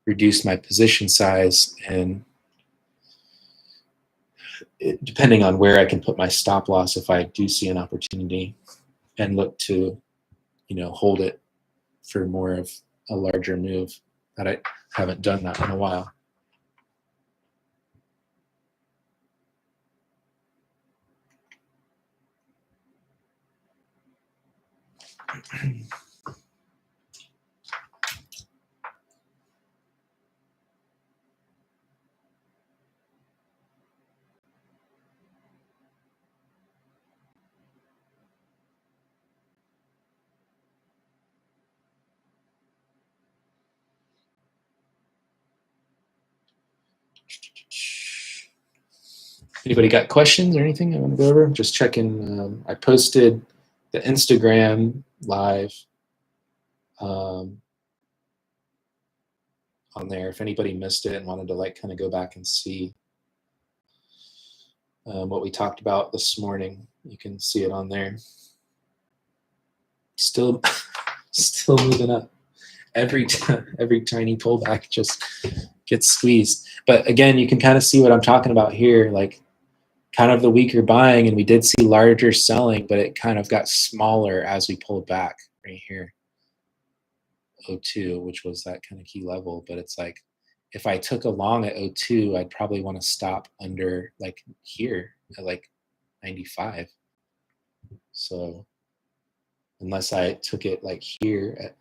reduce my position size, and depending on where I can put my stop loss, if I do see an opportunity, and look to, hold it for more of a larger move. That I haven't done that in a while. Anybody got questions or anything I want to go over? Just checking. I posted the Instagram live on there. If anybody missed it and wanted to kind of go back and see what we talked about this morning, you can see it on there. Still moving up. Every tiny pullback just gets squeezed. But again, you can kind of see what I'm talking about here, like kind of the weaker buying, and we did see larger selling, but it kind of got smaller as we pulled back right here. 02, which was that kind of key level, but it's like if I took a long at 02, I'd probably want to stop under like here at like 95. So unless I took it like here at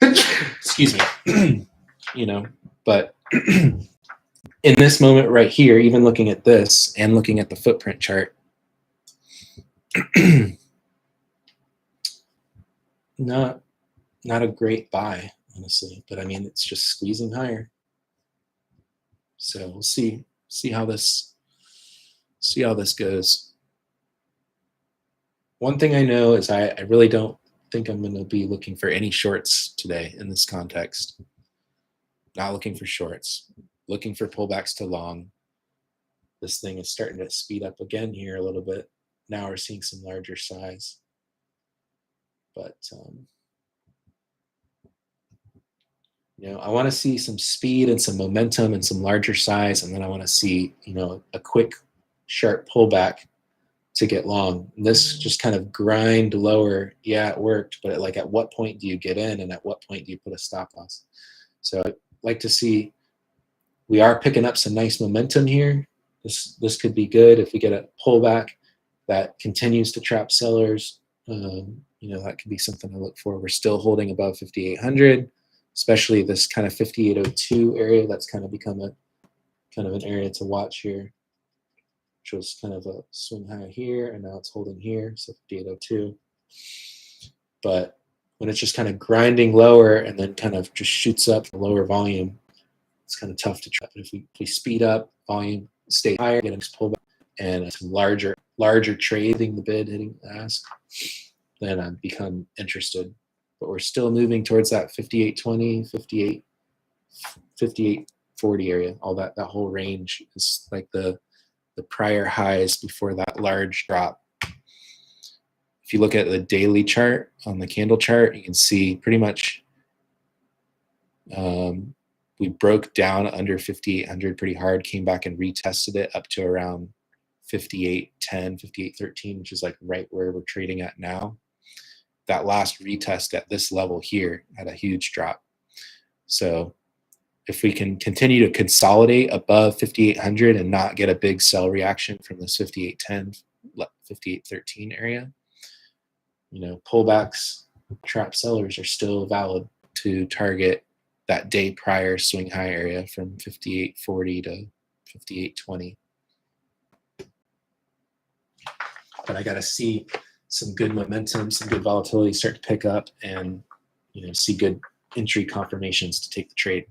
excuse me, you know, but in this moment right here, even looking at this and looking at the footprint chart, not a great buy, honestly, but I mean, it's just squeezing higher. So we'll see how this goes. One thing I know is I really don't think I'm going to be looking for any shorts today in this context. Not looking for shorts, looking for pullbacks to long. This thing is starting to speed up again here a little bit. Now we're seeing some larger size. But, you know, I want to see some speed and some momentum and some larger size. And then I want to see, you know, a quick, sharp pullback to get long. And this just kind of grind lower. Yeah, it worked. But like, at what point do you get in, and at what point do you put a stop loss? So I'd like to see, we are picking up some nice momentum here. This could be good if we get a pullback that continues to trap sellers. You know, that could be something to look for. We're still holding above 5,800, especially this kind of 5,802 area. That's kind of become a kind of an area to watch here, which was kind of a swing high here, and now it's holding here, so 5,802. But when it's just kind of grinding lower and then kind of just shoots up the lower volume, it's kind of tough to trap. But if we speed up, volume stay higher, getting this pullback, and some larger trading the bid, hitting the ask, then I've become interested. But we're still moving towards that 5820, 5840 area. All that whole range is like the prior highs before that large drop. If you look at the daily chart on the candle chart, you can see pretty much we broke down under 5,800 pretty hard, came back and retested it up to around 5810, 5813, which is like right where we're trading at now. That last retest at this level here had a huge drop. So if we can continue to consolidate above 5,800 and not get a big sell reaction from this 5810, 5813 area, you know, pullbacks, trap sellers are still valid to target that day prior swing high area from 5840 to 5820. But I got to see some good momentum, some good volatility start to pick up, and, you know, see good entry confirmations to take the trade.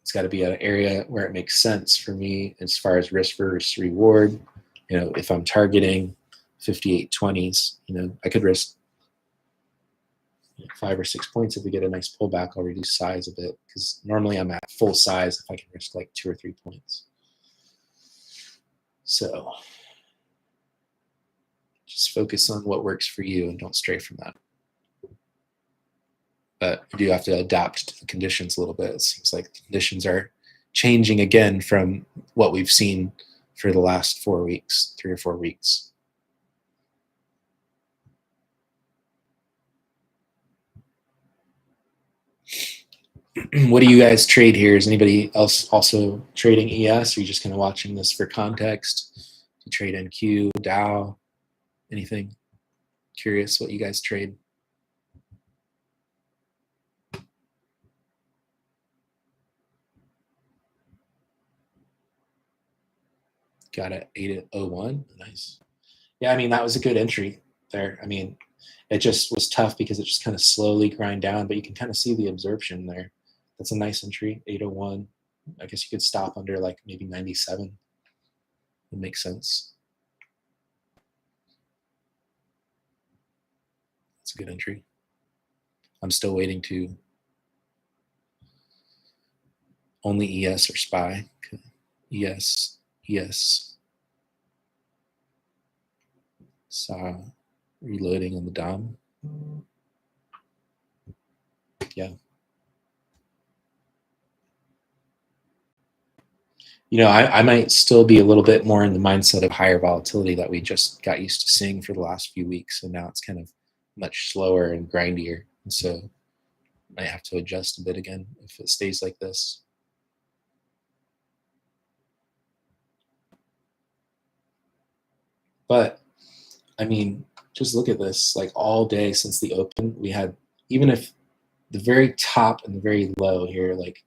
It's got to be an area where it makes sense for me as far as risk versus reward. You know, if I'm targeting 5820s, you know, I could risk 5 or 6 points. If we get a nice pullback, I'll reduce size a bit, because normally I'm at full size if I can risk like 2 or 3 points. So just focus on what works for you and don't stray from that. But you do have to adapt to the conditions a little bit. It seems like the conditions are changing again from what we've seen for the last 4 weeks, 3 or 4 weeks. What do you guys trade here? Is anybody else also trading ES? Or are you just kind of watching this for context? Do you trade NQ, Dow, anything? Curious what you guys trade. Got it, 801. Nice. Yeah, I mean, that was a good entry there. I mean, it just was tough because it just kind of slowly grind down, but you can kind of see the absorption there. That's a nice entry, 801. I guess you could stop under like maybe 97. It makes sense. It's a good entry. I'm still waiting to only ES or SPY. Okay. ES. Saw reloading on the DOM. I might still be a little bit more in the mindset of higher volatility that we just got used to seeing for the last few weeks. And now it's kind of much slower and grindier. And so I might have to adjust a bit again if it stays like this. But I mean, just look at this. Like all day since the open, we had, even if the very top and the very low here, like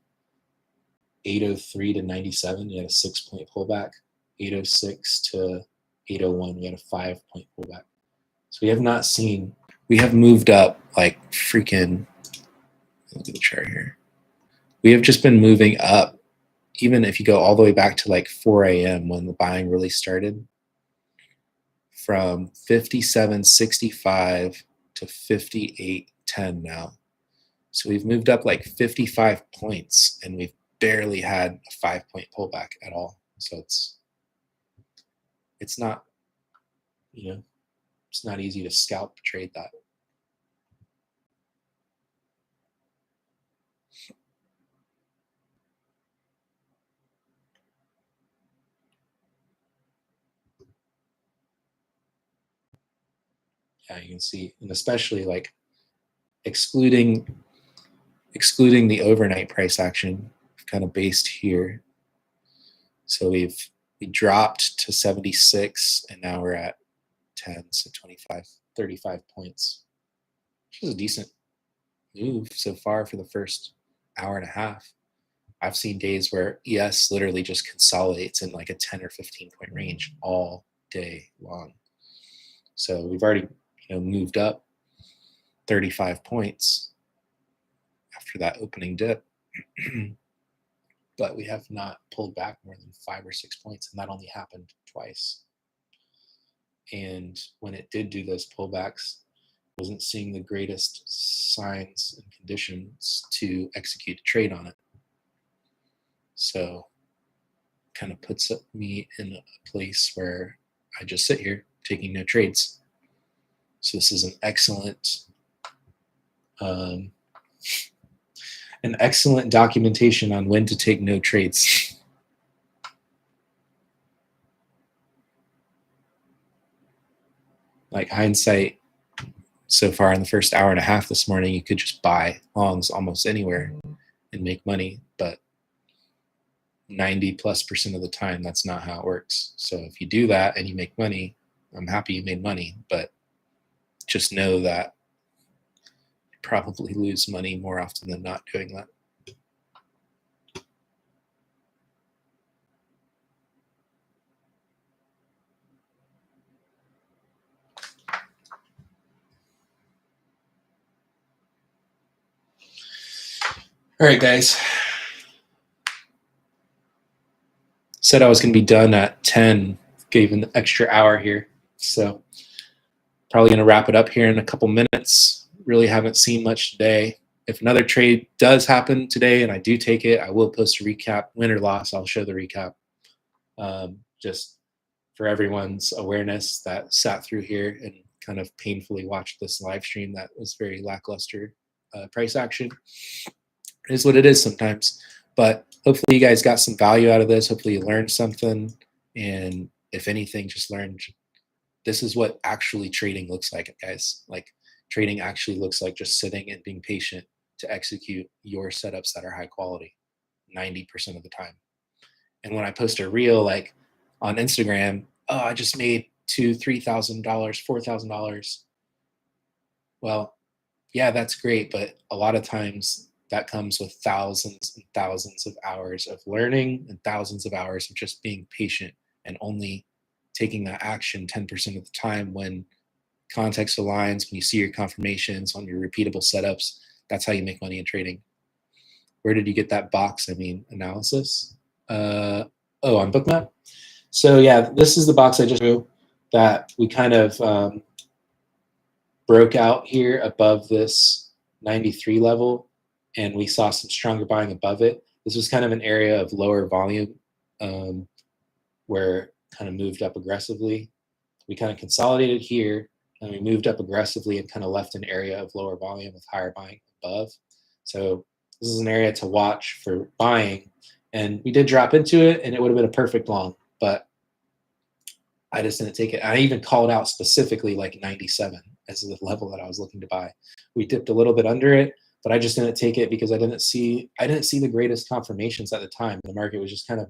803 to 97, you had a 6-point pullback. 806 to 801, we had a 5-point pullback. So we have moved up like freaking, look at the chart here. We have just been moving up, even if you go all the way back to like 4 a.m. when the buying really started, from 57.65 to 58.10 now. So we've moved up like 55 points, and we've barely had a 5-point pullback at all. So it's not, it's not easy to scalp trade that. Yeah, you can see, and especially like excluding the overnight price action, kind of based here. So we dropped to 76, and now we're at 10, so 25, 35 points, which is a decent move so far for the first hour and a half. I've seen days where ES literally just consolidates in like a 10 or 15-point range all day long. So we've already moved up 35 points after that opening dip. But we have not pulled back more than 5 or 6 points, and that only happened twice. And when it did do those pullbacks, wasn't seeing the greatest signs and conditions to execute a trade on it. So kind of puts me in a place where I just sit here taking no trades. So this is an excellent documentation on when to take no trades. Like hindsight, so far in the first hour and a half this morning, you could just buy longs almost anywhere and make money, but 90+% of the time, that's not how it works. So if you do that and you make money, I'm happy you made money, but just know that you probably lose money more often than not doing that. All right, guys. Said I was going to be done at 10, gave an extra hour here. So probably going to wrap it up here in a couple minutes. Really haven't seen much today. If another trade does happen today and I do take it, I will post a recap. Win or loss, I'll show the recap. Just for everyone's awareness that sat through here and kind of painfully watched this live stream that was very lackluster price action. It is what it is sometimes. But hopefully you guys got some value out of this. Hopefully you learned something. And if anything, just learned this is what actually trading looks like, guys. Like trading actually looks like just sitting and being patient to execute your setups that are high quality 90% of the time. And when I post a reel like on Instagram, oh, I just made $2,000, $3,000, $4,000. Well, yeah, that's great. But a lot of times that comes with thousands and thousands of hours of learning and thousands of hours of just being patient and only taking that action 10% of the time when context aligns, when you see your confirmations on your repeatable setups. That's how you make money in trading. Where did you get that box? I mean, analysis? On Bookmap? So yeah, this is the box I just drew that we kind of broke out here above this 93 level, and we saw some stronger buying above it. This was kind of an area of lower volume where kind of moved up aggressively. We kind of consolidated here, and we moved up aggressively and kind of left an area of lower volume with higher buying above. So this is an area to watch for buying. And we did drop into it, and it would have been a perfect long, but I just didn't take it. I even called out specifically like 97 as the level that I was looking to buy. We dipped a little bit under it, but I just didn't take it because I didn't see the greatest confirmations at the time. The market was just kind of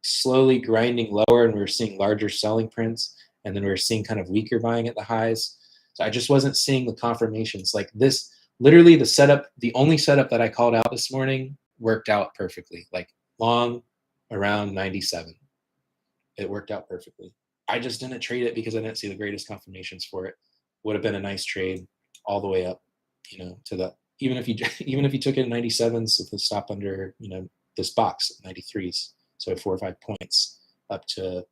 slowly grinding lower, and we were seeing larger selling prints, and then we were seeing kind of weaker buying at the highs. So I just wasn't seeing the confirmations like this. Literally, the only setup that I called out this morning worked out perfectly. Like long around 97, it worked out perfectly. I just didn't trade it because I didn't see the greatest confirmations for it. Would have been a nice trade all the way up, to the even if you even if you took it in 97s with the stop under, this box 93s, so 4 or 5 points up to,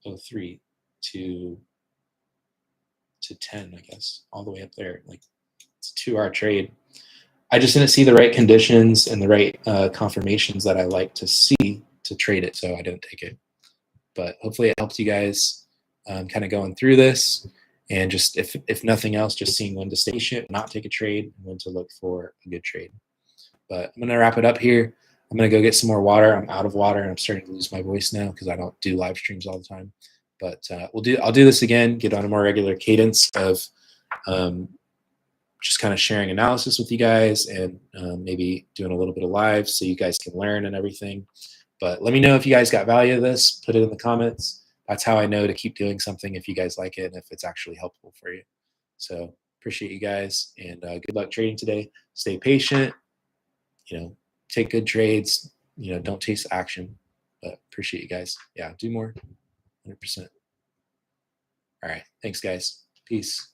03 to 10, I guess, all the way up there. Like it's a 2-hour trade. I just didn't see the right conditions and the right confirmations that I like to see to trade it, so I didn't take it. But hopefully it helps you guys kind of going through this, and just if nothing else, just seeing when to stay patient, not take a trade, and when to look for a good trade. But I'm going to wrap it up here. I'm going to go get some more water. I'm out of water, and I'm starting to lose my voice now because I don't do live streams all the time. But I'll do this again, get on a more regular cadence of just kind of sharing analysis with you guys, and maybe doing a little bit of live so you guys can learn and everything. But let me know if you guys got value of this. Put it in the comments. That's how I know to keep doing something, if you guys like it and if it's actually helpful for you. So appreciate you guys, and good luck trading today. Stay patient. Take good trades. Don't chase action. But appreciate you guys. Yeah, do more. 100%. All right. Thanks, guys. Peace.